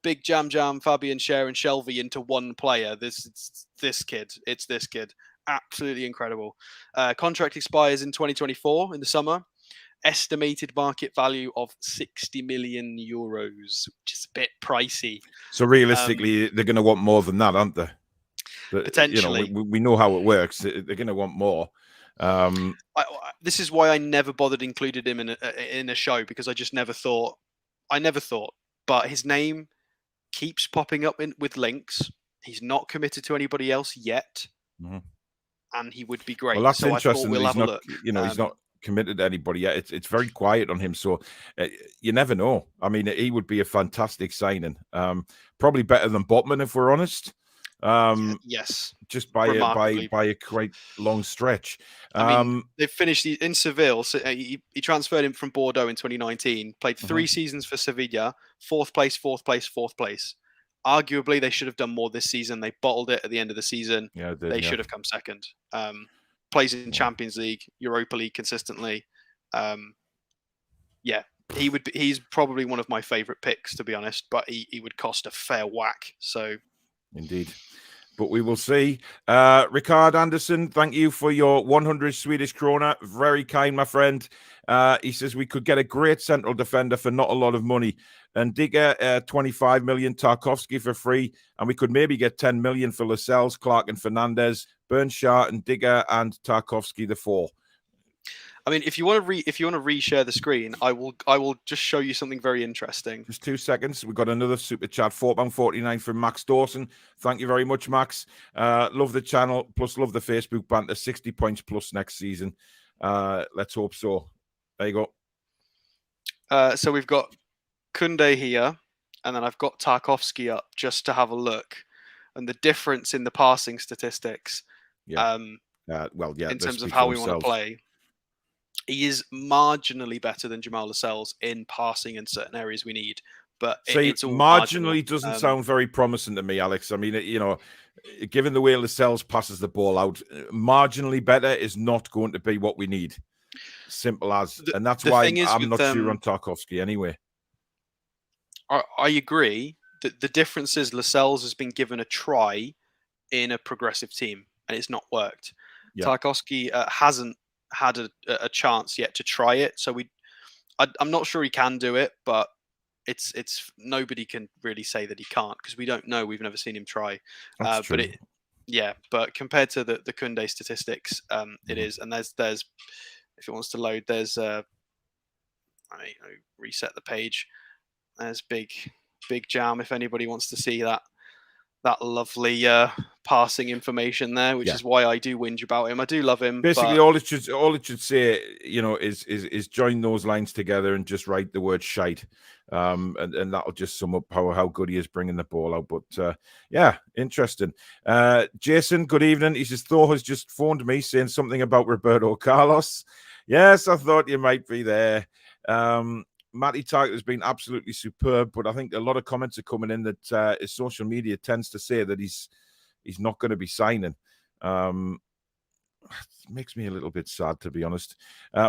Big Jam, Fabian Schär and Shelvey into one player, it's this kid. Absolutely incredible. Contract expires in 2024 in the summer. Estimated market value of 60 million euros, which is a bit pricey.
So realistically, they're going to want more than that, aren't they?
Potentially.
We know how it works. They're going to want more.
This is why I never bothered included him in a show, because I just never thought. But his name keeps popping up with links. He's not committed to anybody else yet, and he would be great.
Well, that's
so
interesting.
I thought we'll have a look.
He's not committed to anybody yet. It's very quiet on him, so you never know. I mean, he would be a fantastic signing. Probably better than Botman, if we're honest.
Yes,
just by a quite long stretch.
I mean, they've finished in Seville. So he transferred him from Bordeaux in 2019. Played 3 seasons for Sevilla. 4th place. Arguably, they should have done more this season. They bottled it at the end of the season.
Yeah,
they should have come second. Plays in Champions League, Europa League consistently. He's probably one of my favourite picks, to be honest. But he would cost a fair whack. So,
indeed. But we will see. Ricard Anderson, thank you for your 100 Swedish krona. Very kind, my friend. He says we could get a great central defender for not a lot of money. And Digger, 25 million, Tarkovsky for free. And we could maybe get 10 million for Lascelles, Clark and Fernandez, Bernshard and Digger and Tarkovsky, the 4.
I mean, if you want to reshare the screen, I will just show you something very interesting.
Just 2 seconds. We've got another super chat, £4.49 from Max Dawson. Thank you very much, Max. Love the channel, plus love the Facebook banter. 60 points plus next season. Let's hope so. There you
go. So we've got Koundé here, and then I've got Tarkovsky up just to have a look, and the difference in the passing statistics.
Yeah.
In terms of how we want to play. He is marginally better than Jamal Lascelles in passing in certain areas we need, but it's all
marginally doesn't sound very promising to me, Alex. I mean, given the way Lascelles passes the ball out, marginally better is not going to be what we need. Simple as, and that's why I'm not sure on Tarkovsky anyway.
I agree that the difference is Lascelles has been given a try in a progressive team and it's not worked. Yeah. Tarkovsky hasn't had a chance yet to try it, so I'm not sure he can do it, but it's nobody can really say that he can't, because we don't know. We've never seen him try. But Yeah, but compared to the Koundé statistics, it is. And there's if it wants to load, there's I reset the page. There's big jam if anybody wants to see that lovely passing information there, which is why I do whinge about him. I do love him.
Basically,
but...
all it should say, is join those lines together and just write the word shite, and that'll just sum up how good he is bringing the ball out. But yeah, interesting. Jason, good evening. He says Thor has just phoned me saying something about Roberto Carlos. Yes, I thought you might be there. Matty Targett has been absolutely superb, but I think a lot of comments are coming in that his social media tends to say that he's not going to be signing. It makes me a little bit sad, to be honest.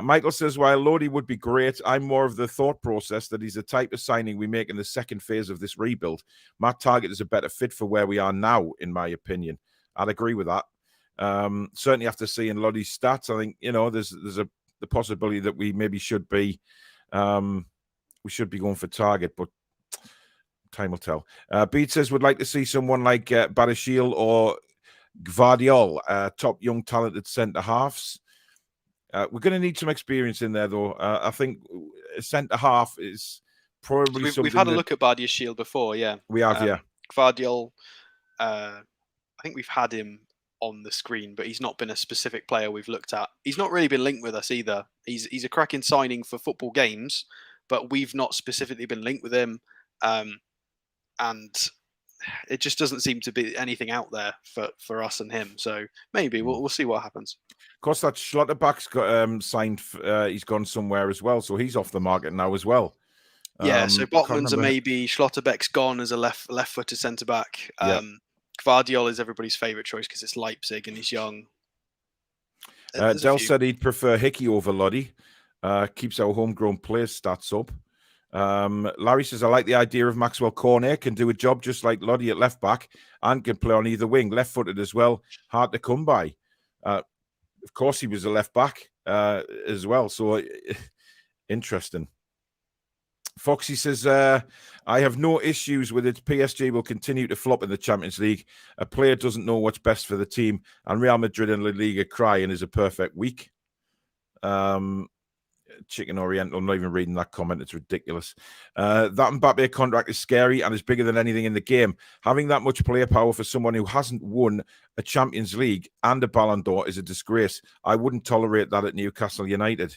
Michael says, while Lodi would be great, I'm more of the thought process that he's the type of signing we make in the second phase of this rebuild. Matt Targett is a better fit for where we are now, in my opinion. I'd agree with that. Certainly after seeing Lodi's stats, I think, there's the possibility that we maybe should be going for Targett, but time will tell. Beat says, would like to see someone like Badashil or Gvardiol, top young talented centre halves. We're going to need some experience in there, though. I think centre half is probably
we've had a look at Badashil before. Yeah,
we have.
Gvardiol, I think we've had him on the screen, but he's not been a specific player we've looked at. He's not really been linked with us either. He's a cracking signing for football games, but we've not specifically been linked with him, and it just doesn't seem to be anything out there for us and him. So maybe we'll see what happens.
Of course, that Schlotterbeck's got signed. He's gone somewhere as well, so he's off the market now as well.
Yeah, so Botman's a maybe. Schlotterbeck's gone as a left-footed centre back. Gvardiol is everybody's favourite choice because it's Leipzig and he's young.
Del said he'd prefer Hickey over Lodi. Keeps our homegrown players stats up. Larry says, I like the idea of Maxwell Cornet, can do a job just like Lodi at left back and can play on either wing, left-footed as well. Hard to come by. Of course, he was a left back as well. So interesting. Foxy says, I have no issues with it. PSG will continue to flop in the Champions League. A player doesn't know what's best for the team, and Real Madrid and La Liga crying is a perfect week. Chicken Oriental, I'm not even reading that comment. It's ridiculous. That Mbappé contract is scary and is bigger than anything in the game. Having that much player power for someone who hasn't won a Champions League and a Ballon d'Or is a disgrace. I wouldn't tolerate that at Newcastle United.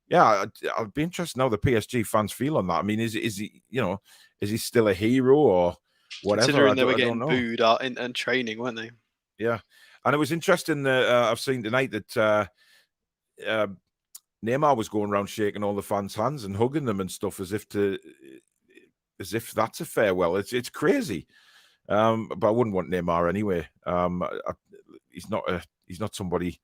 Yeah, I'll be interested now the PSG fans feel on that. I mean, is he still a hero or whatever?
Considering they were getting booed out in training, weren't they?
Yeah, and it was interesting that I've seen tonight that Neymar was going around shaking all the fans' hands and hugging them and stuff as if that's a farewell. It's crazy, but I wouldn't want Neymar anyway. He's not somebody.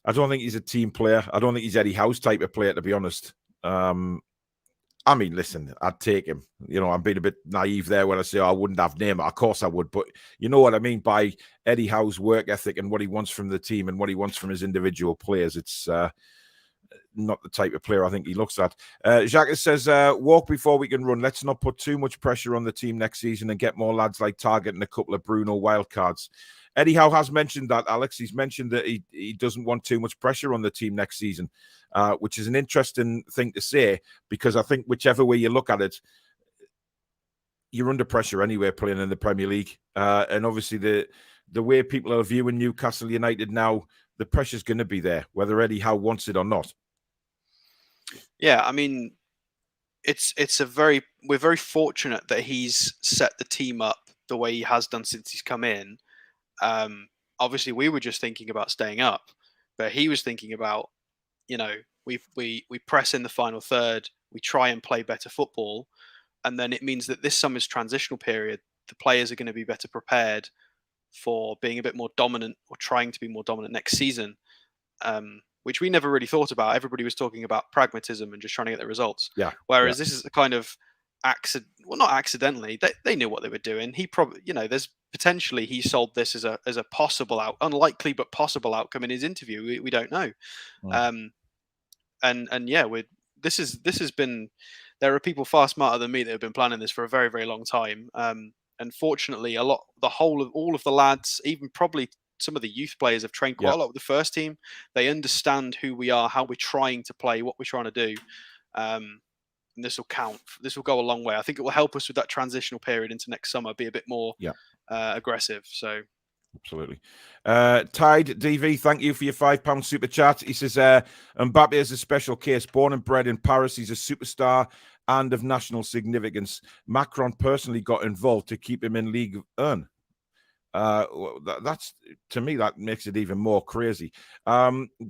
I don't think he's a team player. I don't think he's Eddie Howe's type of player, to be honest. I mean, listen, I'd take him. I'm being a bit naive there when I say I wouldn't have Neymar. Of course I would, but you know what I mean by Eddie Howe's work ethic and what he wants from the team and what he wants from his individual players. It's not the type of player I think he looks at. Jacques says, walk before we can run. Let's not put too much pressure on the team next season and get more lads like Targett and a couple of Bruno wildcards. Eddie Howe has mentioned that, Alex. He's mentioned that he doesn't want too much pressure on the team next season, which is an interesting thing to say because I think whichever way you look at it, you're under pressure anyway playing in the Premier League. And obviously the way people are viewing Newcastle United now, the pressure's going to be there, whether Eddie Howe wants it or not.
Yeah, I mean, we're very fortunate that he's set the team up the way he has done since he's come in. Obviously, we were just thinking about staying up, but he was thinking about, we press in the final third, we try and play better football, and then it means that this summer's transitional period, the players are going to be better prepared for being a bit more dominant or trying to be more dominant next season, which we never really thought about. Everybody was talking about pragmatism and just trying to get the results.
Yeah.
Whereas this is a kind of not accidentally. They knew what they were doing. He probably, there's potentially he sold this as a possible unlikely but possible outcome in his interview. We don't know. And yeah, this has been. There are people far smarter than me that have been planning this for a very, very long time. And fortunately, all of the lads, even probably some of the youth players, have trained quite a lot with the first team. They understand who we are, how we're trying to play, what we're trying to do. And this will count. This will go a long way. I think it will help us with that transitional period into next summer, be a bit more aggressive. So.
Absolutely. Tide DV, thank you for your £5 super chat. He says, Mbappé is a special case. Born and bred in Paris, he's a superstar and of national significance. Macron personally got involved to keep him in League 1. That's, to me, that makes it even more crazy.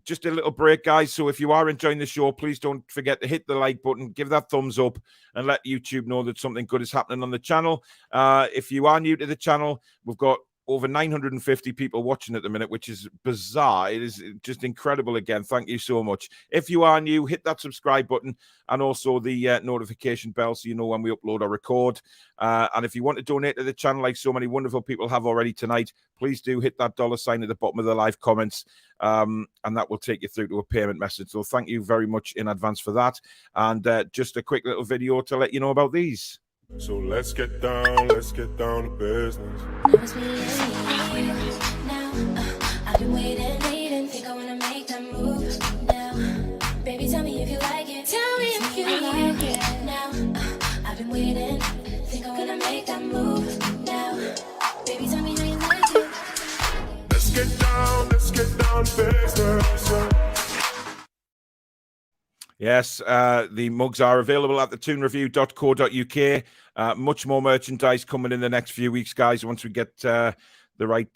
Just a little break, guys. So if you are enjoying the show, please don't forget to hit the like button, give that thumbs up, and let YouTube know that something good is happening on the channel. If you are new to the channel, we've got over 950 people watching at the minute, which is bizarre. It is just incredible again. Thank you so much. If you are new, hit that subscribe button and also the notification bell so you know when we upload or record. And if you want to donate to the channel like so many wonderful people have already tonight, please do hit that $sign at the bottom of the live comments, and that will take you through to a payment message. So thank you very much in advance for that. And just a quick little video to let you know about these.
So let's get down to business. I've been waiting, think I wanna make that move now. Baby, tell me if you like it. Tell me if you like it now. I've been waiting, think I'm gonna make that move now. Baby, tell me how you like it. Let's get down to business.
Yes, the mugs are available at the toonreview.co.uk. Much more merchandise coming in the next few weeks, guys, once we get the right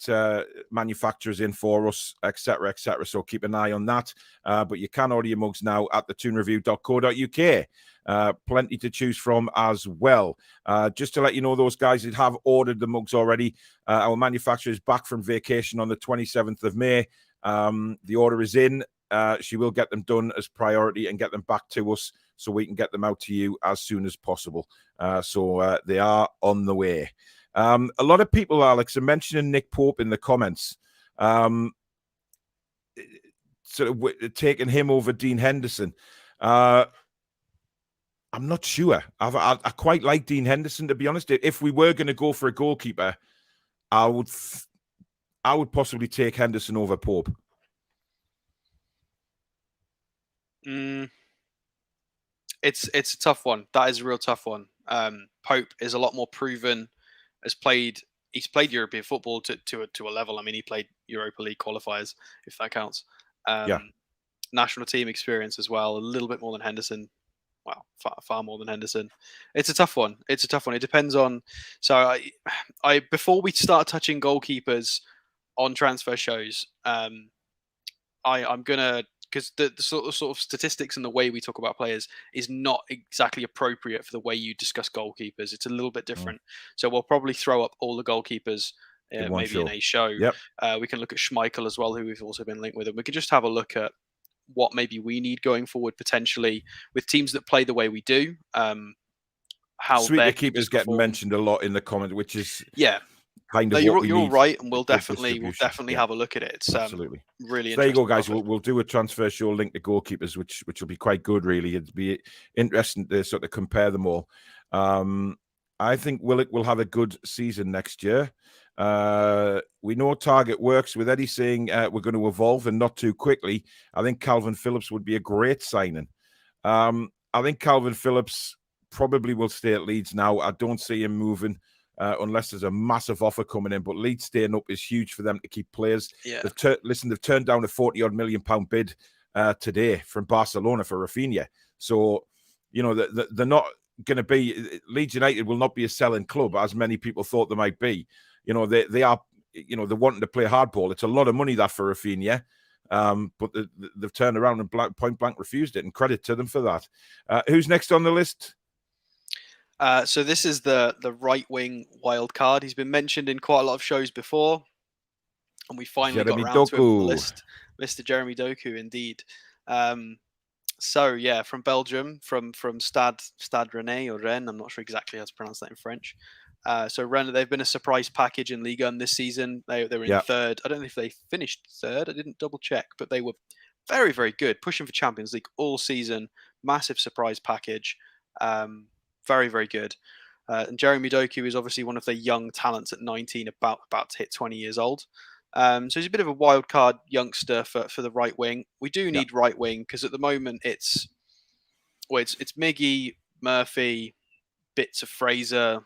manufacturers in for us, etc., etc. So keep an eye on that. But you can order your mugs now at the toonreview.co.uk. Plenty to choose from as well. Just to let you know, those guys that have ordered the mugs already, our manufacturer is back from vacation on the 27th of May. The order is in. She will get them done as priority and get them back to us so we can get them out to you as soon as possible. So they are on the way. A lot of people, Alex, are mentioning Nick Pope in the comments. Sort of taking him over Dean Henderson. I'm not sure. I quite like Dean Henderson, to be honest. If we were going to go for a goalkeeper, I would possibly take Henderson over Pope.
It's a tough one. That is a real tough one. Pope is a lot more proven. He's played European football to a level. I mean, he played Europa League qualifiers, if that counts. National team experience as well, a little bit more than Henderson. Well, far more than Henderson. It's a tough one. It depends on. So I before we start touching goalkeepers on transfer shows, I'm gonna. Because the sort of statistics and the way we talk about players is not exactly appropriate for the way you discuss goalkeepers. It's a little bit different. So we'll probably throw up all the goalkeepers maybe in a show. We can look at Schmeichel as well, who we've also been linked with. And we can just have a look at what maybe we need going forward potentially with teams that play the way we do. How
their keepers getting mentioned a lot in the comment, which is kind of
you're right, and we'll definitely have a look at it. It's
absolutely
really
so there you go, guys. We'll do a transfer show linked to goalkeepers, which will be quite good, really. It'd be interesting to sort of compare them all. I think Willock will have a good season next year. We know Targett works. With Eddie saying we're going to evolve and not too quickly, I think Calvin Phillips would be a great signing. I think Calvin Phillips probably will stay at Leeds now. I don't see him moving unless there's a massive offer coming in. But Leeds staying up is huge for them to keep players. They've turned down a £40-odd million bid today from Barcelona for Rafinha. So, you know, they're not going to be. Leeds United will not be a selling club as many people thought they might be. You know, they are. You know, they're wanting to play hardball. It's a lot of money that for Rafinha. But they've turned around and point blank refused it, and credit to them for that. Who's next on the list?
So this is the right wing wild card. He's been mentioned in quite a lot of shows before, and we finally got around to him on the list. Mr. Jérémy Doku, indeed. So yeah, from Belgium, from Stade Rennais or Rennes. I'm not sure exactly how to pronounce that in French. So Rennes, they've been a surprise package in Ligue 1 this season. They were in third. I don't know if they finished third. I didn't double check, but they were very, very good, pushing for Champions League all season. Massive surprise package. Very, very good. And Jérémy Doku is obviously one of their young talents at 19, about to hit 20 years old. So he's a bit of a wild card youngster for the right wing. We do need right wing because at the moment it's Miggy, Murphy, bits of Fraser,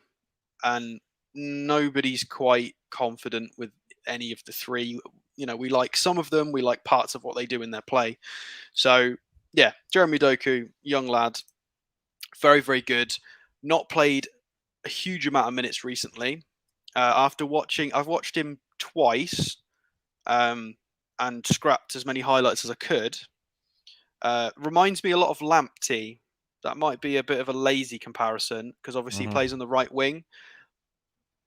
and nobody's quite confident with any of the three. We like some of them, we like parts of what they do in their play. So yeah, Jérémy Doku, young lad, very, very good. Not played a huge amount of minutes recently. I've watched him twice, and scrapped as many highlights as I could. Reminds me a lot of Lamptey. That might be a bit of a lazy comparison because obviously he plays on the right wing,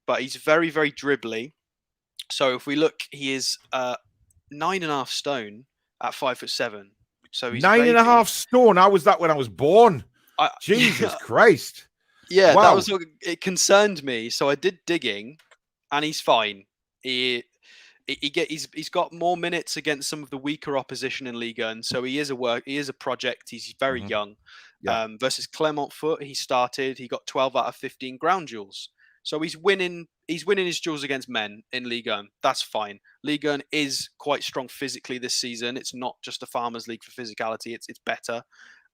but he's very, very dribbly. So if we look, he is 9.5 stone at 5'7". So he's
9.5 stone. How was that when I was born? Jesus Christ!
Yeah,
wow.
That was it. Concerned me, so I did digging, and he's fine. He's got more minutes against some of the weaker opposition in Ligue 1, so he is a project. He's very young.
Yeah.
Versus Clermont-Foot, he got 12 out of 15 ground duels. So he's winning his duels against men in Ligue 1. That's fine. Ligue 1 is quite strong physically this season. It's not just a farmers league for physicality. It's better.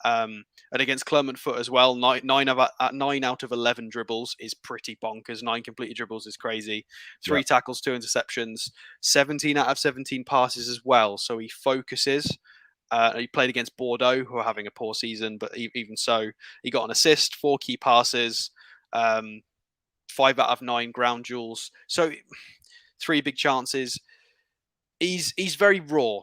And against Clermont-Foot as well, 9 out of 11 dribbles is pretty bonkers. 9 completed dribbles is crazy. 3 tackles, 2 interceptions, 17 out of 17 passes as well. So he focuses. He played against Bordeaux, who are having a poor season, but even so, he got an assist, 4 key passes, 5 out of 9 ground duels. So 3 big chances. He's very raw,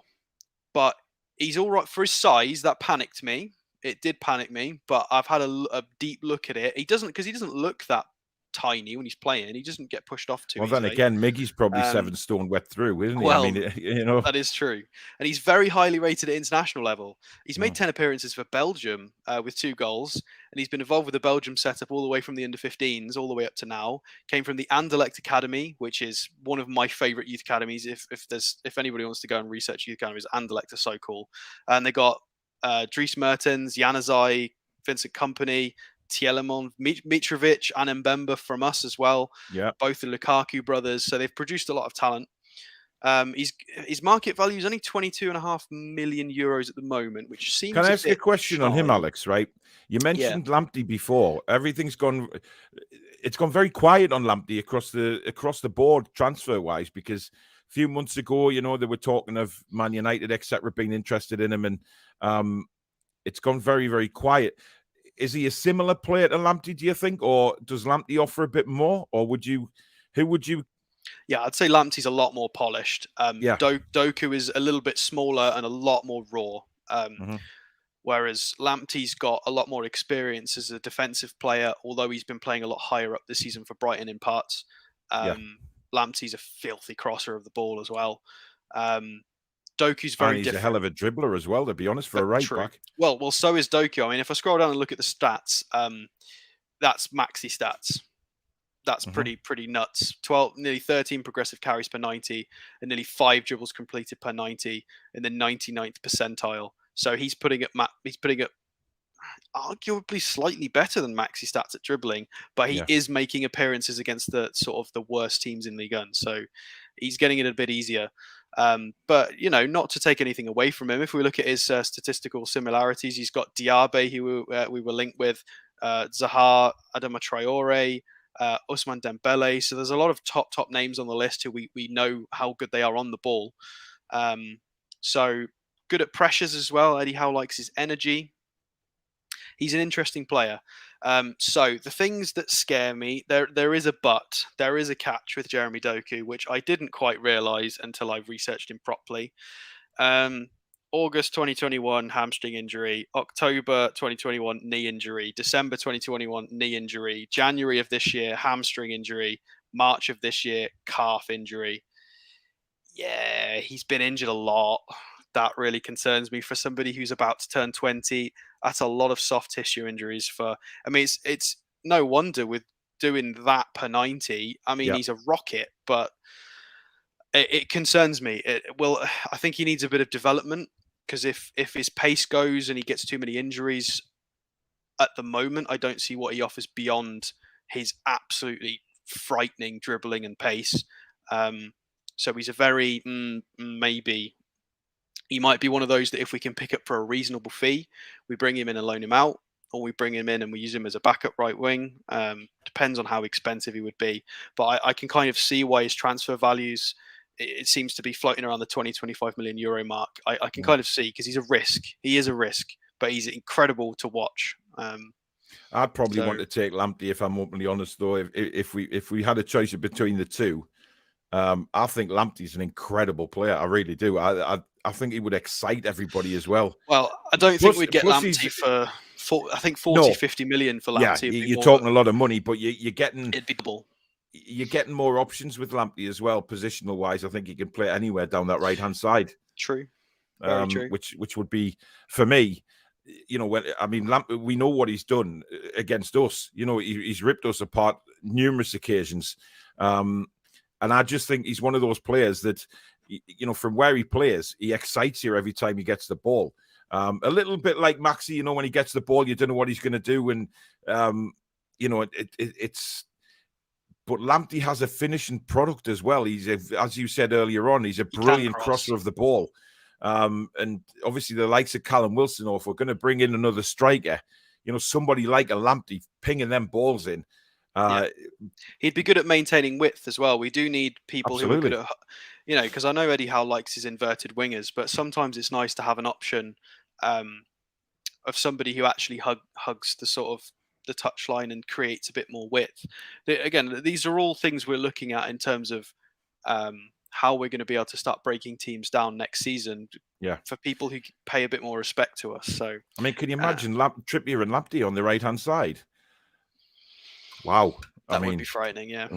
but he's all right for his size. That panicked me. It did panic me, but I've had a deep look at it. He doesn't look that tiny when he's playing. He doesn't get pushed off too easily.
Then again, Miggy's probably 7 stone wet through, isn't he?
Well,
I mean,
that is true. And he's very highly rated at international level. He's made 10 appearances for Belgium with 2 goals, and he's been involved with the Belgium setup all the way from the under-15s all the way up to now. Came from the Anderlecht Academy, which is one of my favorite youth academies. If anybody wants to go and research youth academies, Anderlecht are so cool. And they got Dries Mertens, Januzaj, Vincent Kompany, Tielemon, Mitrovic, and Mbemba from us as well.
Yeah,
both the Lukaku brothers. So they've produced a lot of talent. His market value is only 22.5 million euros at the moment, which seems.
Can I ask a question on him, Alex? Right, you mentioned Lamptey before. It's gone very quiet on Lamptey across the board transfer wise, because a few months ago, they were talking of Man United, etc., being interested in him, and it's gone very, very quiet. Is he a similar player to Lamptey, do you think? Or does Lamptey offer a bit more? Or who would you?
Yeah, I'd say Lamptey's a lot more polished. Doku is a little bit smaller and a lot more raw. Whereas Lamptey's got a lot more experience as a defensive player, although he's been playing a lot higher up this season for Brighton in parts. Lamptey's a filthy crosser of the ball as well. Doku's very different.
He's a hell of a dribbler as well, to be honest, for a right back.
Well, so is Doku. I mean, if I scroll down and look at the stats, that's maxi stats. That's pretty nuts. 12, nearly 13 progressive carries per 90, and nearly 5 dribbles completed per 90 in the 99th percentile. So he's putting it arguably slightly better than maxi stats at dribbling, but he is making appearances against the sort of the worst teams in Ligue 1. So he's getting it a bit easier. But, not to take anything away from him. If we look at his statistical similarities, he's got Diaby, who we were linked with, Zaha, Adama Traore, Ousmane Dembele. So there's a lot of top names on the list who we know how good they are on the ball. So good at pressures as well. Eddie Howe likes his energy. He's an interesting player. So the things that scare me, there is a but. There is a catch with Jérémy Doku, which I didn't quite realise until I researched him properly. August 2021, hamstring injury. October 2021, knee injury. December 2021, knee injury. January of this year, hamstring injury. March of this year, calf injury. Yeah, he's been injured a lot. That really concerns me for somebody who's about to turn 20. That's a lot of soft tissue injuries it's no wonder with doing that per 90. I mean, he's a rocket, but it concerns me. I think he needs a bit of development, because if his pace goes and he gets too many injuries at the moment, I don't see what he offers beyond his absolutely frightening dribbling and pace. So he's a very maybe. He might be one of those that if we can pick up for a reasonable fee, we bring him in and loan him out, or we bring him in and we use him as a backup right wing. Depends on how expensive he would be. But I can kind of see why his transfer values, it seems to be floating around the 20-25 million euro mark. I can kind of see, because he's a risk. He is a risk, but he's incredible to watch.
I'd probably want to take Lamptey, if I'm openly honest, though. If we had a choice between the two, I think Lamptey's an incredible player. I really do. I think he would excite everybody as well.
Well, I don't think we'd get Lamptey for 50 million for Lamptey.
Yeah, you're talking a lot of money, but you're getting...
It'd be double.
You're getting more options with Lamptey as well, positional wise. I think he can play anywhere down that right hand side.
True. Very true.
Which would be, for me, you know, we know what he's done against us. You know, he's ripped us apart numerous occasions. And I just think he's one of those players that, you know, from where he plays, he excites you every time he gets the ball. A little bit like Maxi, you know, when he gets the ball, you don't know what he's going to do. And, you know, it's... But Lamptey has a finishing product as well. As you said earlier on, he's a brilliant crosser of the ball. And obviously the likes of Callum Wilson, or if we're going to bring in another striker, you know, somebody like a Lamptey pinging them balls in.
He'd be good at maintaining width as well. We do need people
absolutely.
who are good at, you know, because I know Eddie Howe likes his inverted wingers, but sometimes it's nice to have an option of somebody who actually hugs the sort of the touchline and creates a bit more width. Again, these are all things we're looking at in terms of how we're going to be able to start breaking teams down next season.
Yeah,
for people who pay a bit more respect to us. So,
I mean, can you imagine Trippier and Lamptey on the right hand side? Wow,
that would be frightening. Yeah.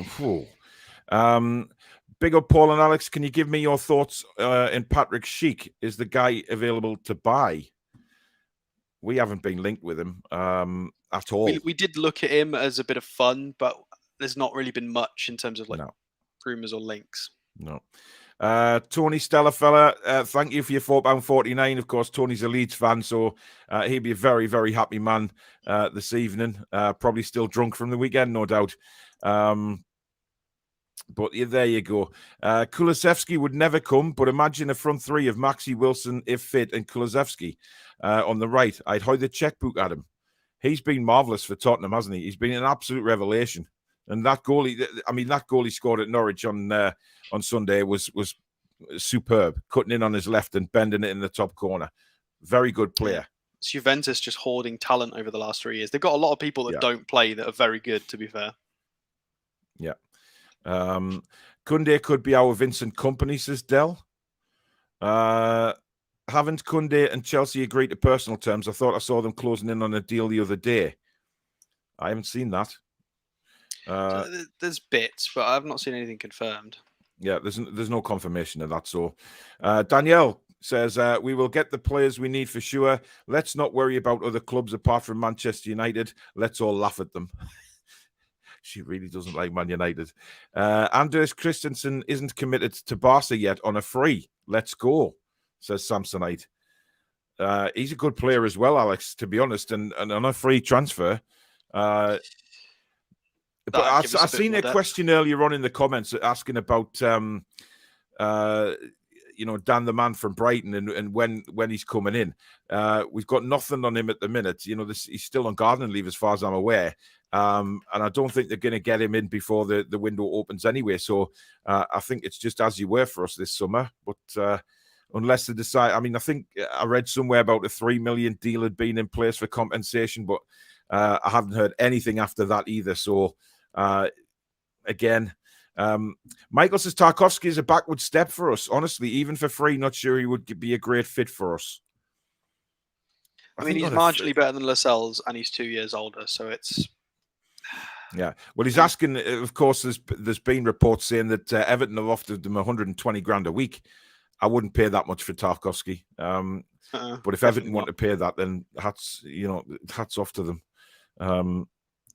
Big up, Paul and Alex. Can you give me your thoughts in Patrick Schick? Is the guy available to buy? We haven't been linked with him at all.
We did look at him as a bit of fun, but there's not really been much in terms of rumors or links.
No. Tony Stellafella, thank you for your £4.49. Of course, Tony's a Leeds fan, so he'll be a very, very happy man this evening. Probably still drunk from the weekend, no doubt. But yeah, there you go. Kulusevski would never come, but imagine a front three of Maxi, Wilson, if fit, and Kulusevski on the right. I'd hide the checkbook at him. He's been marvellous for Tottenham, hasn't he? He's been an absolute revelation. And that goal, he scored at Norwich on Sunday was superb, cutting in on his left and bending it in the top corner. Very good player.
It's Juventus just hoarding talent over the last 3 years. They've got a lot of people that don't play that are very good, to be fair.
Yeah. Koundé could be our Vincent Kompany, says Dell. Haven't Koundé and Chelsea agreed to personal terms? I thought I saw them closing in on a deal the other day. I haven't seen that.
There's bits, but I've not seen anything confirmed.
Yeah, there's no confirmation of that. So Danielle says, we will get the players we need for sure. Let's not worry about other clubs apart from Manchester United. Let's all laugh at them. She really doesn't like Man United. Anders Christensen isn't committed to Barca yet on a free. Let's go, says Samsonite. He's a good player as well, Alex, to be honest, and on a free transfer. But I've seen a question earlier on in the comments asking about, Dan the man from Brighton and when he's coming in. We've got nothing on him at the minute. You know, he's still on gardening leave as far as I'm aware. And I don't think they're going to get him in before the window opens anyway. So I think it's just as you were for us this summer. But unless they decide, I think I read somewhere about a $3 million deal had been in place for compensation, but I haven't heard anything after that either. So again, Michael says Tarkowski is a backward step for us. Honestly, even for free, not sure he would be a great fit for us.
He's marginally better than Lascelles, and he's 2 years older, so it's...
Yeah. Well, he's asking, of course, there's been reports saying that Everton have offered him 120 grand a week. I wouldn't pay that much for Tarkowski. But if Everton want to pay that, then hats off to them.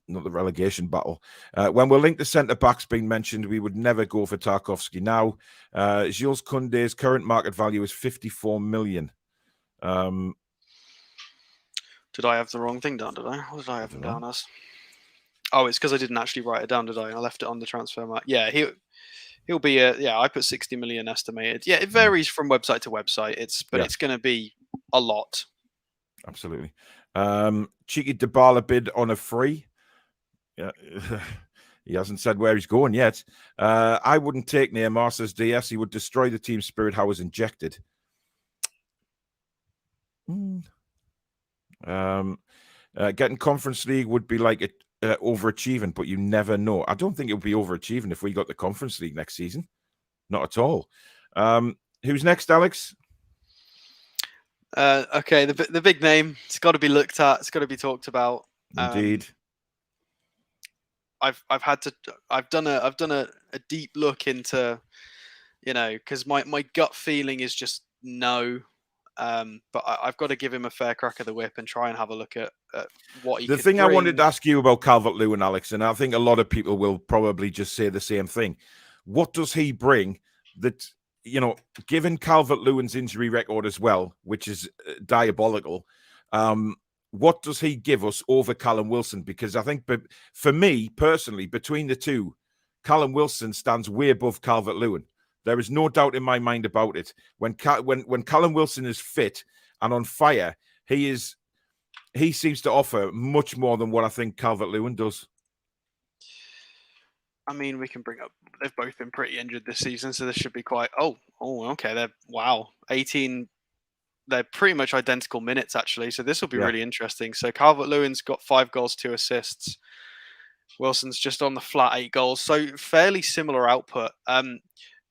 Not the relegation battle. When we're linked to centre-backs being mentioned, we would never go for Tarkowski now. Jules Koundé's current market value is 54 million.
Did I have the wrong thing down, did I? What did I have him down as? Oh, it's because I didn't actually write it down, did I? I left it on the transfer market. Yeah, he'll be I put 60 million estimated. Yeah, it varies from website to website. It's going to be a lot.
Absolutely. Cheeky Dybala bid on a free. Yeah. He hasn't said where he's going yet. I wouldn't take Neymar, says DS. He would destroy the team spirit. How was injected. Getting Conference League would be like overachieving, but you never know. I don't think it would be overachieving if we got the Conference League next season. Not at all. Who's next, Alex?
Okay, the big name. It's got to be looked at. It's got to be talked about.
Indeed.
I've done a deep look into, because my gut feeling is just no. But I've got to give him a fair crack of the whip and try and have a look at what he.
The thing I wanted to ask you about Calvert-Lewin, Alex, and I think a lot of people will probably just say the same thing. What does he bring that, given Calvert-Lewin's injury record as well, which is diabolical, what does he give us over Callum Wilson? Because I think, for me personally, between the two, Callum Wilson stands way above Calvert-Lewin. There is no doubt in my mind about it. When Callum Wilson is fit and on fire, he seems to offer much more than what I think Calvert-Lewin does.
I mean, we can bring up, they've both been pretty injured this season, so this should be quite, okay. 18, they're pretty much identical minutes, actually. So this will be really interesting. So Calvert-Lewin's got 5 goals, 2 assists. Wilson's just on the flat 8 goals. So fairly similar output.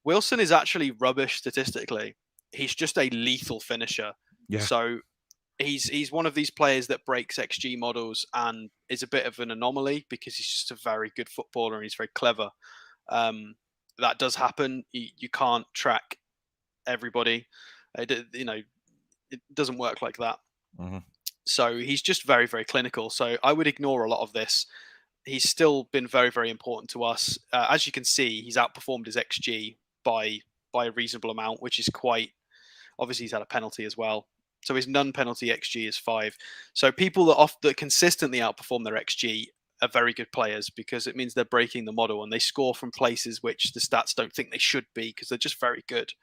Wilson is actually rubbish statistically. He's just a lethal finisher. Yeah. So he's one of these players that breaks XG models and is a bit of an anomaly because he's just a very good footballer and he's very clever. That does happen. You can't track everybody. It doesn't work like that. Mm-hmm. So he's just very, very clinical. So I would ignore a lot of this. He's still been very, very important to us. As you can see, he's outperformed his XG by a reasonable amount, which is quite... Obviously, he's had a penalty as well. So his non-penalty XG is 5. So people that consistently outperform their XG are very good players because it means they're breaking the model and they score from places which the stats don't think they should be because they're just very good.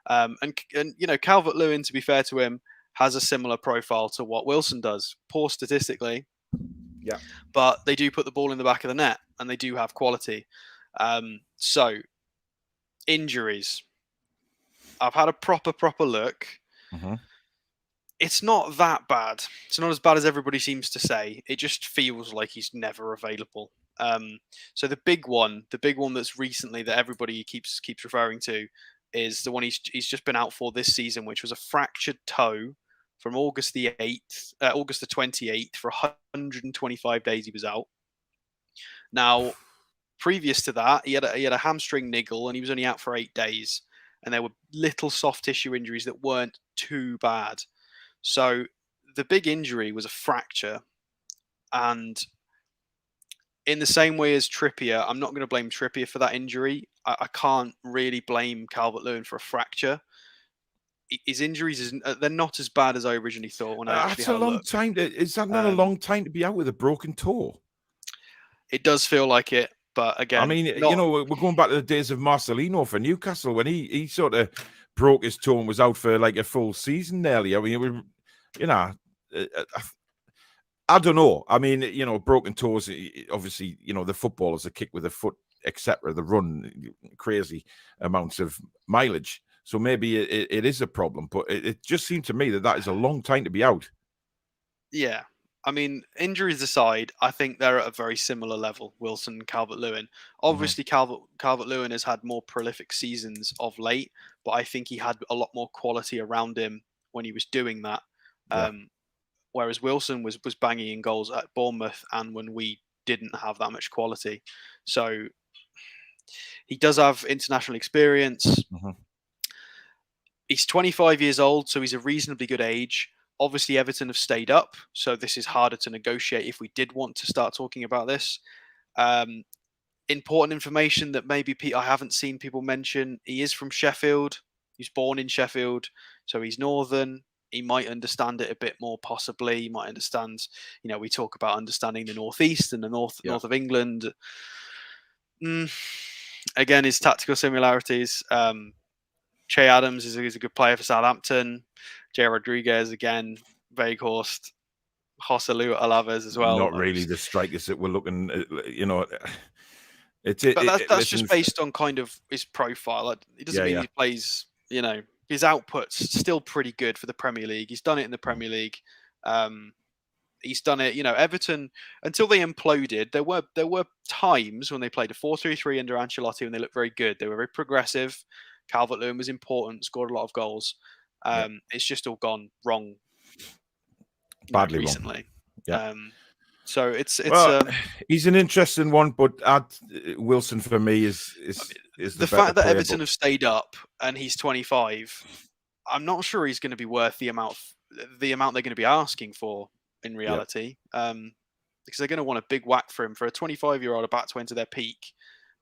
And Calvert-Lewin, to be fair to him, has a similar profile to what Wilson does. Poor statistically, but they do put the ball in the back of the net and they do have quality. So injuries. I've had a proper look. Mm-hmm. It's not that bad. It's not as bad as everybody seems to say. It just feels like he's never available. So the big one that's recently that everybody keeps referring to is the one he's just been out for this season, which was a fractured toe from August the 28th for 125 days he was out. Now, previous to that, he had a hamstring niggle and he was only out for 8 days. And there were little soft tissue injuries that weren't too bad. So the big injury was a fracture. And in the same way as Trippier, I'm not going to blame Trippier for that injury. I can't really blame Calvert-Lewin for a fracture. His injuries, they're not as bad as I originally thought when I actually had a look.
That's a long time. Is that not a long time to be out with a broken toe?
It does feel like it. But again,
I mean, we're going back to the days of Marcelino for Newcastle when he sort of broke his toe and was out for like a full season nearly. I mean, I don't know. I mean, broken toes, obviously, the footballers are kick with a foot, etc. They run crazy amounts of mileage. So maybe it is a problem. But it just seemed to me that is a long time to be out.
Yeah. I mean, injuries aside, I think they're at a very similar level, Wilson and Calvert-Lewin. Obviously, Calvert-Lewin has had more prolific seasons of late, but I think he had a lot more quality around him when he was doing that. Whereas Wilson was banging in goals at Bournemouth and when we didn't have that much quality. So he does have international experience. Mm-hmm. He's 25 years old, so he's a reasonably good age. Obviously, Everton have stayed up, so this is harder to negotiate if we did want to start talking about this. Important information that maybe I haven't seen people mention. He is from Sheffield. He's born in Sheffield, so he's northern. he might understand it a bit more. Possibly, he might understand. We talk about understanding the northeast and the north of England. Again, his tactical similarities. Che Adams is a good player for Southampton. Jay Rodriguez, again, Weghorst, Joselu Alaves as well.
Not really the strikers that we're looking at,
But that's just based on kind of his profile. It doesn't mean he plays, his output's still pretty good for the Premier League. He's done it in the Premier League. He's done it, Everton, until they imploded, there were times when they played a 4-3-3 under Ancelotti when they looked very good. They were very progressive. Calvert-Lewin was important, scored a lot of goals. It's just all gone wrong
badly
recently.
Yeah.
So
he's an interesting one, but Wilson for me is
the fact that Everton have stayed up and he's 25. I'm not sure he's going to be worth the amount they're going to be asking for in reality, because they're going to want a big whack for him for a 25-year-old about to enter their peak.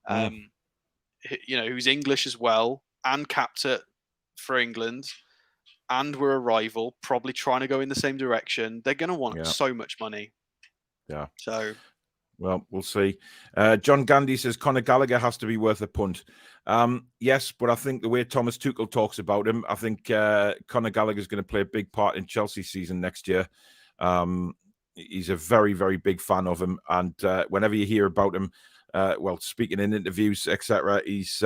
Who's English as well and capped it for England, and we're a rival, probably trying to go in the same direction. They're going to want so much money.
Yeah.
So,
well, we'll see. John Gandy says Conor Gallagher has to be worth a punt. Yes, but I think the way Thomas Tuchel talks about him, I think Conor Gallagher is going to play a big part in Chelsea's season next year. He's a very, very big fan of him, and whenever you hear about him, speaking in interviews, etc., he's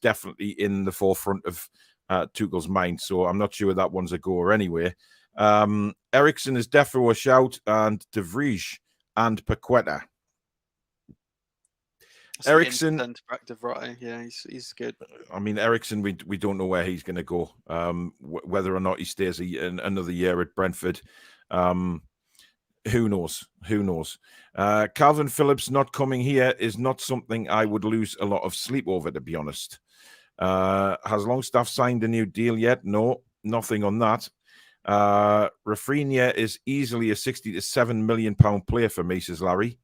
definitely in the forefront of Tuchel's mind. So I'm not sure that one's a goer anyway. Ericsson is definitely a shout, and De Vrij and Paqueta. Ericsson,
right? Yeah, he's good.
I mean, Ericsson, we don't know where he's going to go. Whether or not he stays another year at Brentford, who knows? Calvin Phillips not coming here is not something I would lose a lot of sleep over, to be honest. Has Longstaff signed a new deal yet? No, nothing on that. Rafinha is easily a 60 to £7 million player for me, says Larry.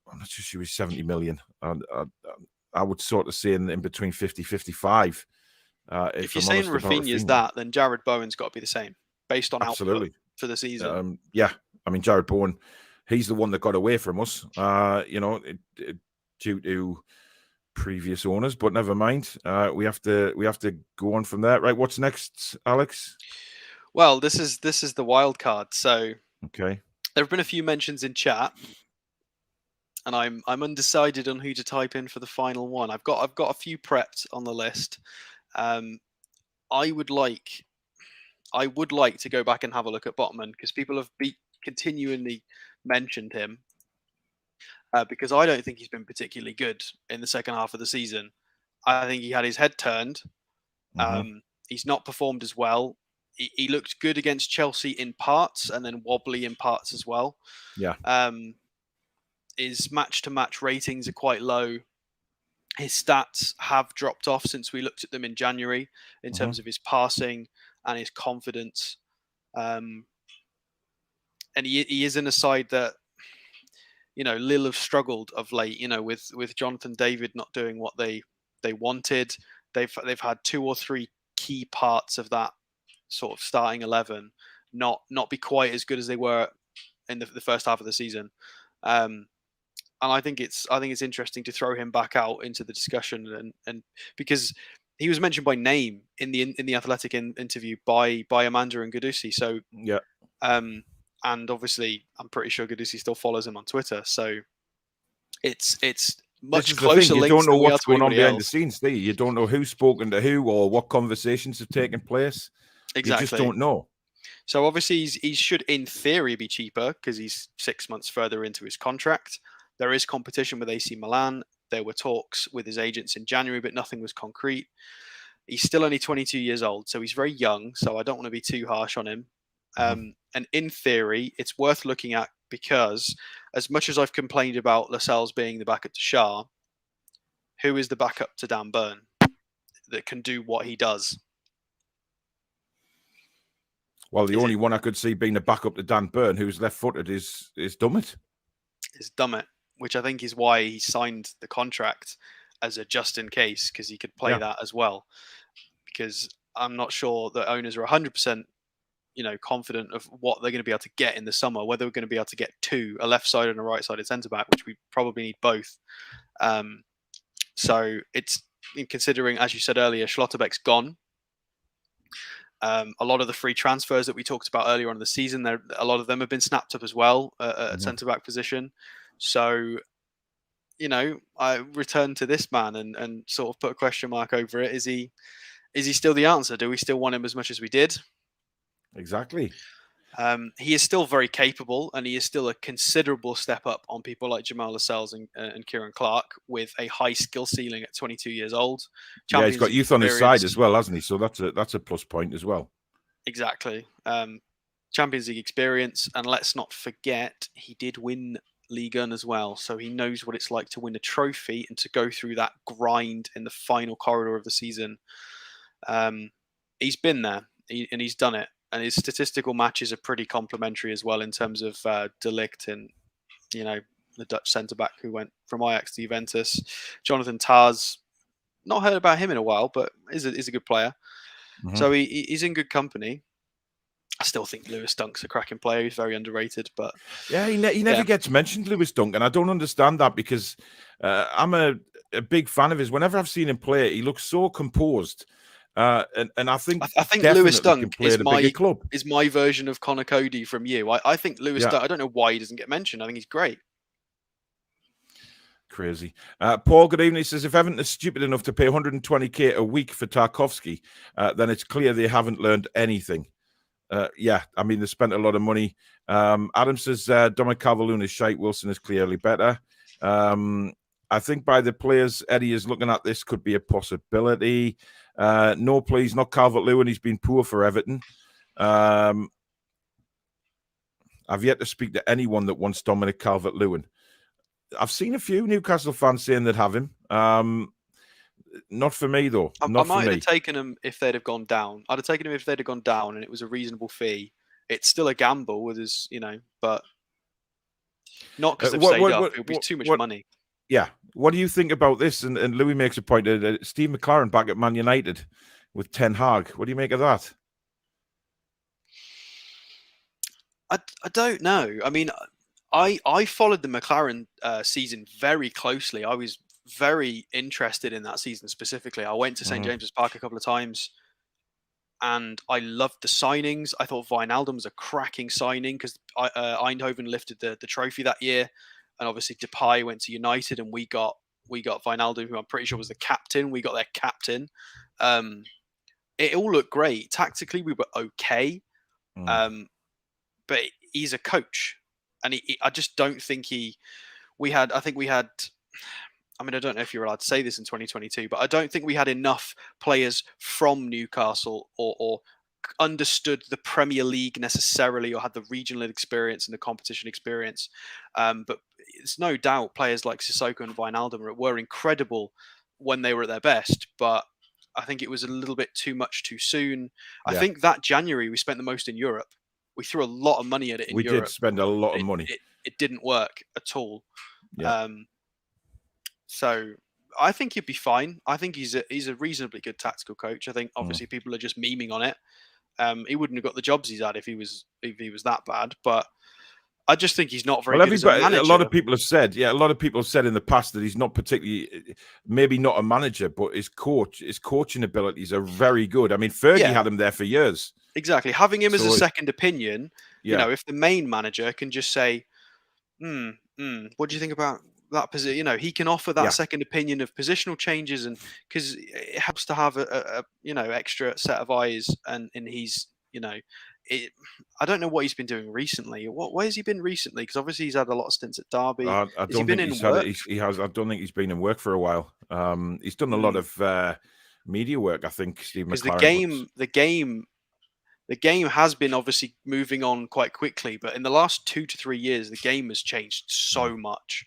I'm not sure he's 70 million. I would sort of say in between 50, 55.
If you're saying Rafinha is that, then Jared Bowen's got to be the same based on output for the season.
I mean, Jared Bowen, he's the one that got away from us, due to previous owners, but never mind. We have to go on from there. Right, what's next, Alex?
Well, this is the wild card. So
okay,
there have been a few mentions in chat, and I'm undecided on who to type in for the final one. I've got a few prepped on the list. I would like to go back and have a look at Botman, because people have continually mentioned him, because I don't think he's been particularly good in the second half of the season. I think he had his head turned. He's not performed as well. He looked good against Chelsea in parts, and then wobbly in parts as well.
Yeah.
His match-to-match ratings are quite low. His stats have dropped off since we looked at them in January in terms of his passing and his confidence. And he is in a side that, Lille have struggled of late, with Jonathan David not doing what they wanted. They've had 2 or 3 key parts of that sort of starting 11 not be quite as good as they were in the first half of the season. And I think it's interesting to throw him back out into the discussion, and because he was mentioned by name in the Athletic interview by Amanda and Gudusi. So
yeah.
And obviously, I'm pretty sure Gudusi still follows him on Twitter. So it's much closer.
You don't know what's going on behind the scenes, do you? You don't know who's spoken to who or what conversations have taken place.
Exactly.
You just don't know.
So obviously, he should, in theory, be cheaper because he's 6 months further into his contract. There is competition with AC Milan. There were talks with his agents in January, but nothing was concrete. He's still only 22 years old, so he's very young. So I don't want to be too harsh on him. And in theory, it's worth looking at, because as much as I've complained about Lascelles being the backup to Shah, who is the backup to Dan Burn that can do what he does?
Well, the only one I could see being a backup to Dan Burn, who's left-footed, is Dummett.
Is Dummett, which I think is why he signed the contract as a just in case, because he could play that as well. Because I'm not sure that owners are 100%, confident of what they're going to be able to get in the summer. Whether we're going to be able to get two, a left-sided and a right-sided centre-back, which we probably need both. So it's considering, as you said earlier, Schlotterbeck's gone. A lot of the free transfers that we talked about earlier on in the season, a lot of them have been snapped up as well at centre-back position. So, I return to this man and sort of put a question mark over it. Is he still the answer? Do we still want him as much as we did?
Exactly.
He is still very capable, and he is still a considerable step up on people like Jamal Lascelles and Kieran Clark, with a high skill ceiling at 22 years old.
He's got youth on his side as well, hasn't he? So that's a plus point as well.
Exactly. Champions League experience, and let's not forget he did win Ligue 1 as well, so he knows what it's like to win a trophy and to go through that grind in the final corridor of the season. He's been there, and he's done it. And his statistical matches are pretty complimentary as well in terms of De Ligt and, the Dutch centre-back who went from Ajax to Juventus. Jonathan Tah's, not heard about him in a while, but is a good player. Mm-hmm. So he's in good company. I still think Lewis Dunk's a cracking player. He's very underrated, but
he never gets mentioned, Lewis Dunk, and I don't understand that because I'm a big fan of his. Whenever I've seen him play, he looks so composed. And I think
Lewis Dunk is my version of Connor Cody from you. I think Lewis Dunk, I don't know why he doesn't get mentioned. I think he's great.
Crazy. Paul, good evening. He says, if Everton is stupid enough to pay 120k a week for Tarkowski, then it's clear they haven't learned anything. I mean, they spent a lot of money. Adam says, Dominic Calvert-Lewin is shite. Wilson is clearly better. I think by the players Eddie is looking at, this could be a possibility. No, please, not Calvert-Lewin. He's been poor for Everton. I've yet to speak to anyone that wants Dominic Calvert-Lewin. I've seen a few Newcastle fans saying they'd have him. Not for me, though.
I might have taken him if they'd have gone down. I'd have taken him if they'd have gone down and it was a reasonable fee. It's still a gamble with his, but not because they've stayed up. It would be too much money.
Yeah. What do you think about this? And Louis makes a point that Steve McLaren back at Man United with Ten Hag. What do you make of that?
I don't know. I mean, I followed the McLaren season very closely. I was very interested in that season specifically. I went to St. James's Park a couple of times and I loved the signings. I thought Wijnaldum was a cracking signing because Eindhoven lifted the trophy that year. And obviously Depay went to United and we got Wijnaldum, who I'm pretty sure was the captain. We got their captain. It all looked great. Tactically, we were okay. But he's a coach. And I just don't think I don't know if you're allowed to say this in 2022, but I don't think we had enough players from Newcastle or understood the Premier League necessarily or had the regional experience and the competition experience. But it's no doubt players like Sissoko and Wijnaldum were incredible when they were at their best, but I think it was a little bit too much too soon. I think that January we spent the most in Europe. We threw a lot of money at it in Europe. We did
spend a lot of money.
It didn't work at all.
Yeah.
So I think he'd be fine. I think he's a reasonably good tactical coach. I think obviously people are just memeing on it. He wouldn't have got the jobs he's had if he was that bad. But I just think he's not very good as a manager.
A lot of people have said in the past that he's not particularly, maybe not a manager, but his coaching abilities are very good. I mean, Fergie had him there for years.
Exactly. Having him as a second opinion, if the main manager can just say, what do you think about that position? He can offer that second opinion of positional changes, and because it helps to have a extra set of eyes, and he's I don't know what he's been doing recently. Where has he been recently? Because obviously he's had a lot of stints at Derby.
I don't think he's been in work for a while. He's done a lot of media work, I think. Steve McLaren.
The game has been obviously moving on quite quickly, but in the last 2 to 3 years, the game has changed so much.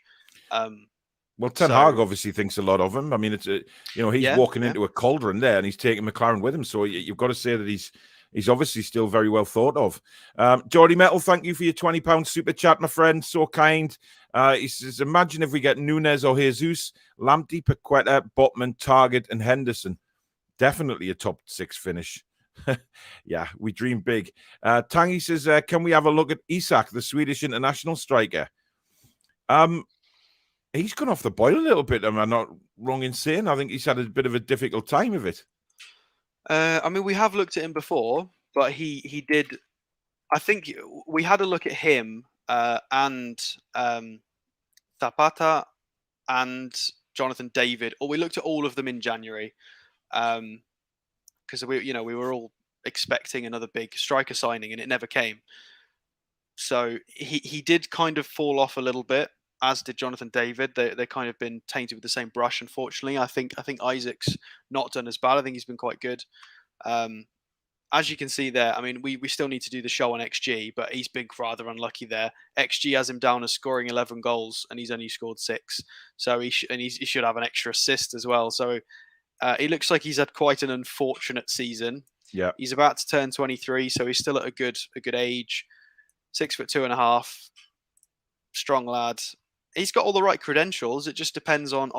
Well, Ten Hag obviously thinks a lot of him. I mean, it's he's walking into a cauldron there, and he's taking McLaren with him. So you've got to say that he's obviously still very well thought of. Geordie Metal, thank you for your £20 super chat, my friend. So kind. He says, imagine if we get Nunes or Jesus, Lamptey, Paqueta, Botman, Targett, and Henderson. definitely a top 6 finish. Yeah, we dream big. Tangy says, can we have a look at Isak, the Swedish international striker? He's gone off the boil a little bit. Am I not wrong in saying? I think he's had a bit of a difficult time of it.
I mean, we have looked at him before, but he did. I think we had a look at him and Zapata and Jonathan David, or we looked at all of them in January, because we were all expecting another big striker signing, and it never came. So he did kind of fall off a little bit, as did Jonathan David. They kind of been tainted with the same brush, unfortunately. I think Isaac's not done as bad. I think he's been quite good. As you can see there, I mean, we still need to do the show on XG, but he's been rather unlucky there. XG has him down as scoring 11 goals, and he's only scored 6. So he should have an extra assist as well. So he looks like he's had quite an unfortunate season.
Yeah,
he's about to turn 23, so he's still at a good age. 6'2.5", strong lad. He's got all the right credentials. It just depends on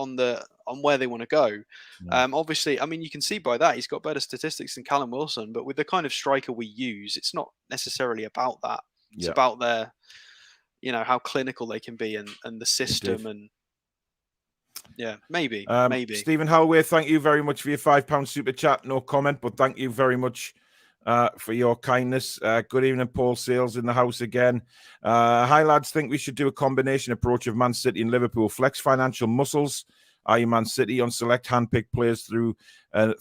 where they want to go. Yeah. Obviously, I mean, you can see by that he's got better statistics than Callum Wilson. But with the kind of striker we use, it's not necessarily about that. It's about their, how clinical they can be and the system and. Yeah, maybe.
Stephen Holloway, thank you very much for your £5 super chat. No comment, but thank you very much for your kindness. Good evening, Paul Sales in the house again. Hi, lads. Think we should do a combination approach of Man City and Liverpool. Flex financial muscles, i.e. Man City, on select hand-picked players through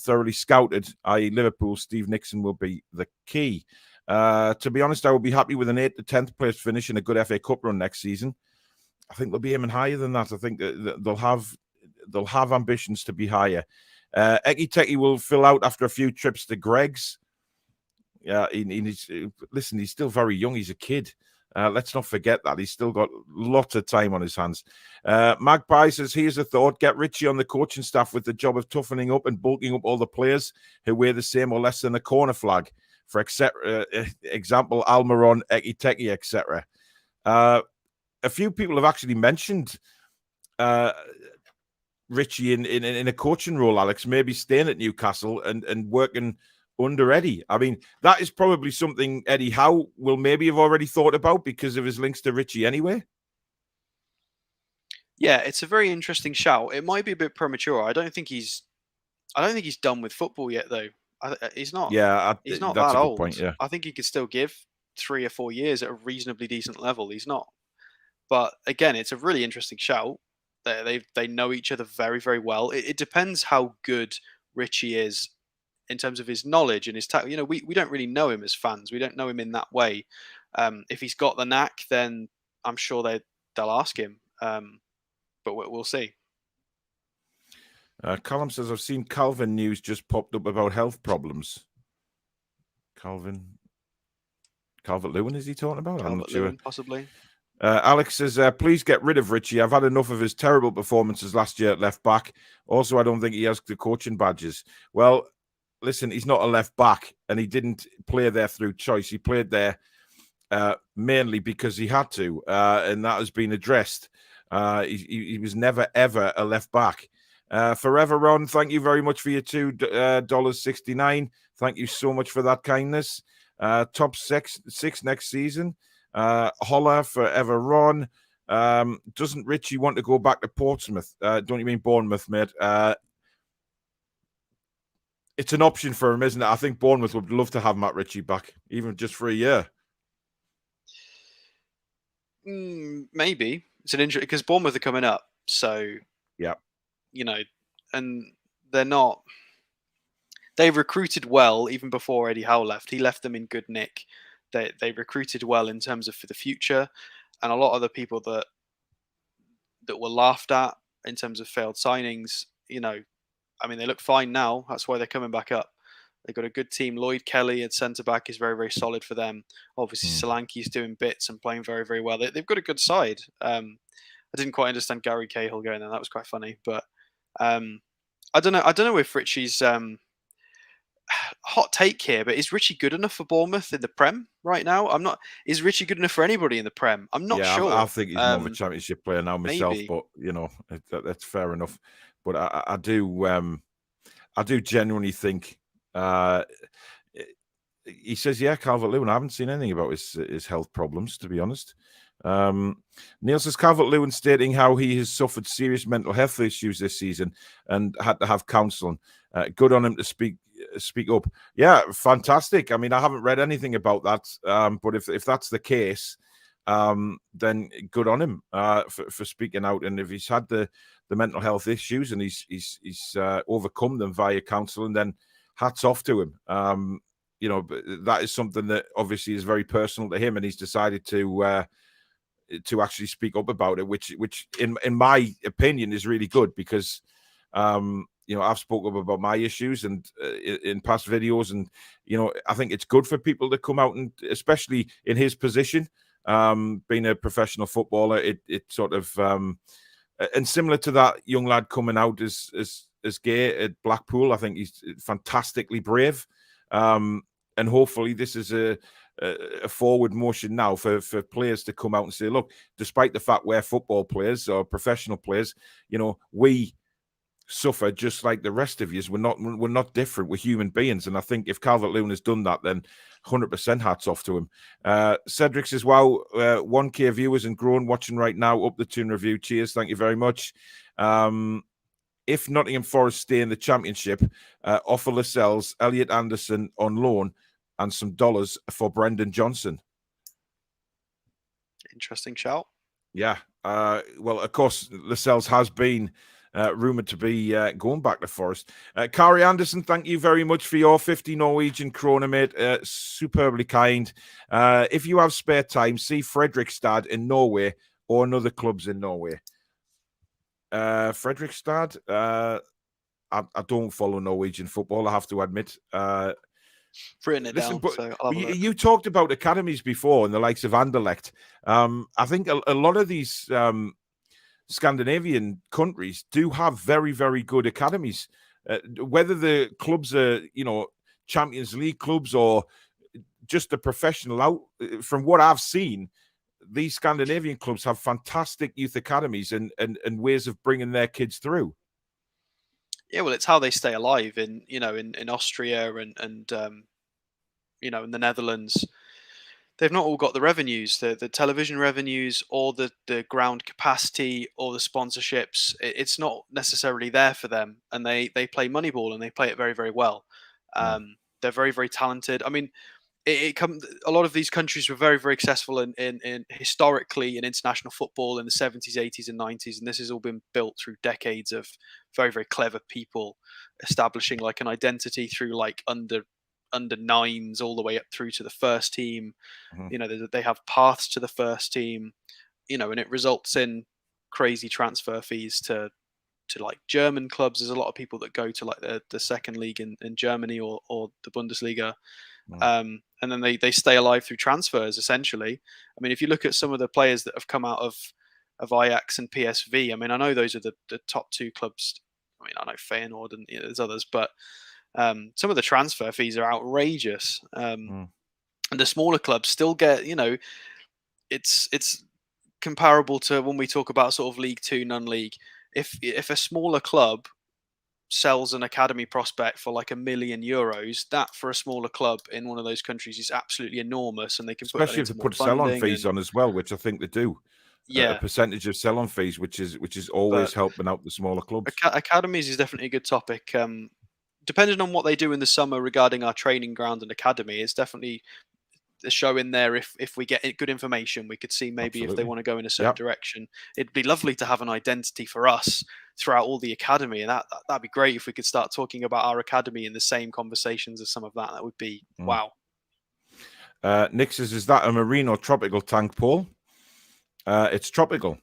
thoroughly scouted, i.e. Liverpool. Steve Nixon will be the key. To be honest, I would be happy with an 8th to 10th place finish and a good FA Cup run next season. I think they'll be aiming higher than that. I think that they'll have ambitions to be higher. Eki Teki will fill out after a few trips to Greg's. Yeah, he's still very young. He's a kid. Let's not forget that. He's still got lots of time on his hands. Magpie says, here's a thought. Get Ritchie on the coaching staff with the job of toughening up and bulking up all the players who wear the same or less than a corner flag. For example, Almiron, Eki Teki, etc. A few people have actually mentioned Ritchie in a coaching role, Alex, maybe staying at Newcastle and working under Eddie. I mean, that is probably something Eddie Howe will maybe have already thought about because of his links to Ritchie anyway.
Yeah, it's a very interesting shout. It might be a bit premature. I don't think he's done with football yet, though. He's not.
Yeah,
he's not
that's
that
a good
old.
Point, yeah.
I think he could still give 3 or 4 years at a reasonably decent level. He's not. But again, it's a really interesting shout. They know each other very, very well. It depends how good Ritchie is in terms of his knowledge and his tactics. We don't really know him as fans. We don't know him in that way. If he's got the knack, then I'm sure they'll ask him. But we'll see.
Colin says, I've seen Calvin news just popped up about health problems. Calvert-Lewin, is he talking about? I'm not sure.
Possibly.
Alex says, please get rid of Ritchie. I've had enough of his terrible performances last year at left back. Also, I don't think he has the coaching badges. Well, listen, he's not a left back, and he didn't play there through choice. He played there mainly because he had to, and that has been addressed. He was never, ever a left back. Forever Ron, thank you very much for your $2.69. Thank you so much for that kindness. Top six next season. Holler, Forever Ron. Doesn't Ritchie want to go back to Portsmouth? Don't you mean Bournemouth, mate? It's an option for him, isn't it? I think Bournemouth would love to have Matt Ritchie back, even just for a year.
Maybe. It's an injury because Bournemouth are coming up. So,
yeah,
and they're not. They recruited well even before Eddie Howe left. He left them in good nick. They recruited well in terms of for the future, and a lot of the people that were laughed at in terms of failed signings, I mean, they look fine now. That's why they're coming back up. They've got a good team. Lloyd Kelly at centre-back is very, very solid for them. Obviously, Solanke's doing bits and playing very, very well. They've got a good side. I didn't quite understand Gary Cahill going there. That was quite funny. But I don't know if Ritchie's... hot take here, but is Ritchie good enough for Bournemouth in the Prem right now? I'm not. Is Ritchie good enough for anybody in the Prem? I'm not sure.
I think he's more of a championship player now myself, maybe. But that's fair enough. But I I do genuinely think he says, yeah, Calvert-Lewin. I haven't seen anything about his health problems, to be honest. Neil says Calvert-Lewin stating how he has suffered serious mental health issues this season and had to have counselling. Good on him to speak up. Yeah, fantastic. I mean, I haven't read anything about that, but if that's the case, then good on him for speaking out. And if he's had the mental health issues and he's overcome them via counselling, then hats off to him. That is something that obviously is very personal to him, and he's decided to actually speak up about it, which in my opinion is really good, because I've spoken up about my issues and in past videos, and I think it's good for people to come out, and especially in his position, being a professional footballer, it sort of and similar to that young lad coming out as gay at Blackpool. I think he's fantastically brave, and hopefully this is a forward motion now for players to come out and say, look, despite the fact we're football players or professional players, we suffer just like the rest of you. We're not different. We're human beings. And I think if Calvert-Lewin has done that, then 100% hats off to him. Cedric says, wow, 1K viewers and growing watching right now. Up the Toon review. Cheers. Thank you very much. If Nottingham Forest stay in the Championship, offer Lascelles, Elliot Anderson on loan and some dollars for Brendan Johnson.
Interesting shout.
Yeah. Well, of course, Lascelles has been rumoured to be going back to Forest. Kari Anderson, thank you very much for your 50 Norwegian krona, mate. Superbly kind. If you have spare time, see Fredrikstad in Norway or another clubs in Norway. Fredrikstad, I don't follow Norwegian football, I have to admit.
Written it down,
but
so I'll have a look.
You talked about academies before and the likes of Anderlecht. I think a lot of these Scandinavian countries do have very, very good academies. Whether the clubs are, Champions League clubs or just a professional out, from what I've seen, these Scandinavian clubs have fantastic youth academies and ways of bringing their kids through.
Yeah, well, it's how they stay alive in Austria and in the Netherlands. They've not all got the revenues, the television revenues, or the ground capacity, or the sponsorships. It's not necessarily there for them, and they play Moneyball and they play it very, very well. They're very, very talented. I mean, a lot of these countries were very, very successful in historically in international football in the 70s, 80s, and 90s, and this has all been built through decades of very, very clever people establishing like an identity through like under nines all the way up through to the first team. They have paths to the first team, and it results in crazy transfer fees to like German clubs. There's a lot of people that go to like the second league in Germany or the Bundesliga. And then they stay alive through transfers, essentially. I mean, if you look at some of the players that have come out of Ajax and PSV, I mean, I know those are the top two clubs. I mean, I know Feyenoord and there's others, but some of the transfer fees are outrageous. And the smaller clubs still get, it's comparable to when we talk about sort of League Two, non-league. If a smaller club sells an academy prospect for like €1 million, that for a smaller club in one of those countries is absolutely enormous, and they can
especially if they put sell-on fees on as well, which I think they do.
Yeah,
a percentage of sell-on fees, which is always helping out the smaller clubs.
Academies is definitely a good topic. Depending on what they do in the summer regarding our training ground and academy, it's definitely a show in there. If we get good information, we could see maybe if they want to go in a certain direction. It'd be lovely to have an identity for us throughout all the academy, and that'd be great if we could start talking about our academy in the same conversations as some of that. That would be wow.
Nick says, is that a marine or tropical tank, Paul? It's tropical.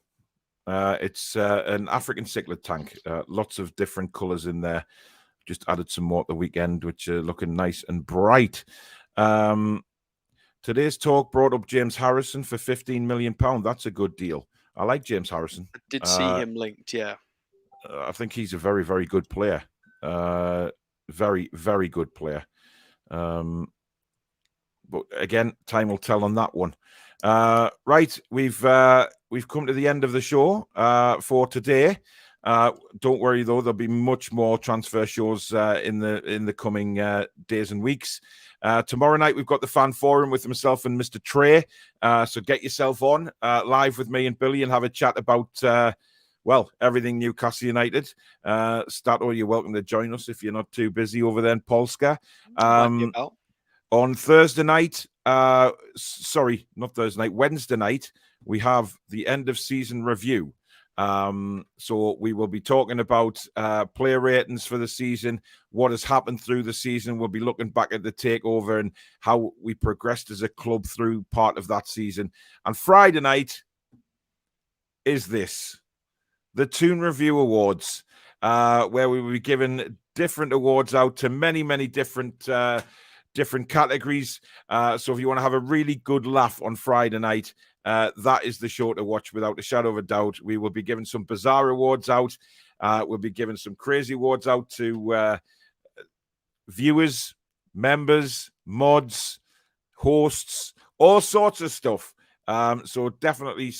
It's an African cichlid tank. Lots of different colours in there. Just added some more at the weekend, which are looking nice and bright. Today's talk brought up James Harrison for £15 million. That's a good deal. I like James Harrison.
I did see him linked, yeah.
I think he's a very, very good player. Very, very good player. But again, time will tell on that one. Right, we've come to the end of the show for today. Don't worry though, there'll be much more transfer shows in the coming days and weeks. Tomorrow night we've got the fan forum with myself and Mr. Trey. So get yourself on live with me and Billy and have a chat about everything Newcastle United. Stato, you're welcome to join us if you're not too busy over there in Polska. On Thursday night, Wednesday night, we have the end of season review. So we will be talking about player ratings for the season, what has happened through the season. We'll be looking back at the takeover and how we progressed as a club through part of that season. And Friday night is the Toon Review Awards, where we will be giving different awards out to many, many different categories. So if you want to have a really good laugh on Friday night, that is the show to watch without a shadow of a doubt. We will be giving some bizarre awards out. We'll be giving some crazy awards out to viewers, members, mods, hosts, all sorts of stuff. So definitely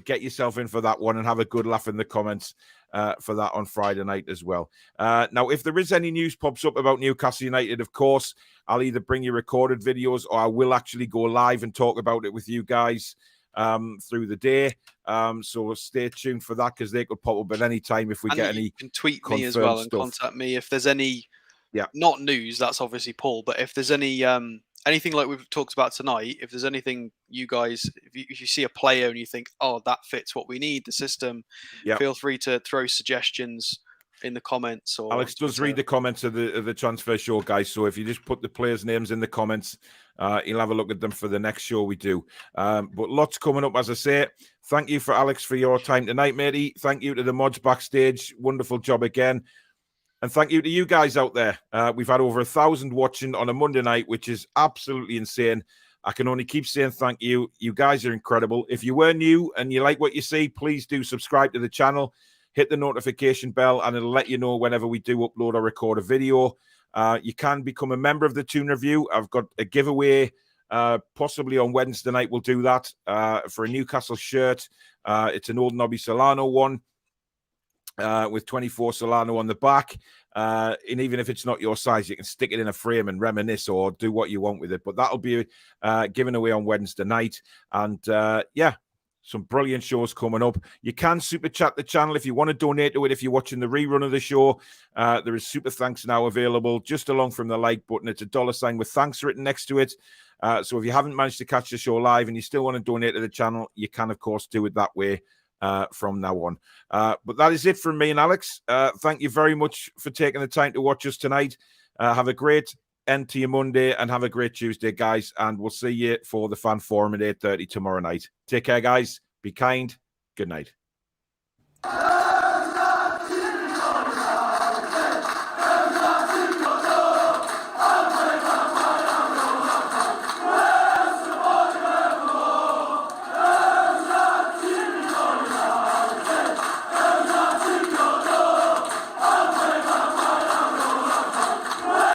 get yourself in for that one and have a good laugh in the comments for that on Friday night as well. Now, if there is any news pops up about Newcastle United, of course, I'll either bring you recorded videos or I will actually go live and talk about it with you guys through the day. So stay tuned for that because they could pop up at any time if we get any. You
can tweet me as well and contact me if there's any. Yeah, not news. That's obviously Paul, but if there's any anything like we've talked about tonight, if there's anything you guys, if you see a player and you think, oh, that fits what we need, the system, feel free to throw suggestions in the comments. Or
Alex does read the comments of the transfer show, guys. So if you just put the players' names in the comments, he'll have a look at them for the next show we do. But lots coming up, as I say. Thank you for Alex for your time tonight, matey. Thank you to the mods backstage. Wonderful job again. And thank you to you guys out there. We've had over 1,000 watching on a Monday night, which is absolutely insane. I can only keep saying thank you. You guys are incredible. If you were new and you like what you see, please do subscribe to the channel. Hit the notification bell, and it'll let you know whenever we do upload or record a video. You can become a member of the Toon Review. I've got a giveaway. Possibly on Wednesday night, we'll do that for a Newcastle shirt. It's an old Nobby Solano one. With 24 Solano on the back. And even if it's not your size, you can stick it in a frame and reminisce or do what you want with it. But that'll be given away on Wednesday night. And some brilliant shows coming up. You can super chat the channel if you want to donate to it. If you're watching the rerun of the show, there is super thanks now available just along from the like button. It's a $ with thanks written next to it. So if you haven't managed to catch the show live and you still want to donate to the channel, you can, of course, do it that way. From now on. But that is it from me and Alex. Thank you very much for taking the time to watch us tonight. Have a great end to your Monday and have a great Tuesday, guys. And we'll see you for the fan forum at 8:30 tomorrow night. Take care, guys. Be kind. Good night.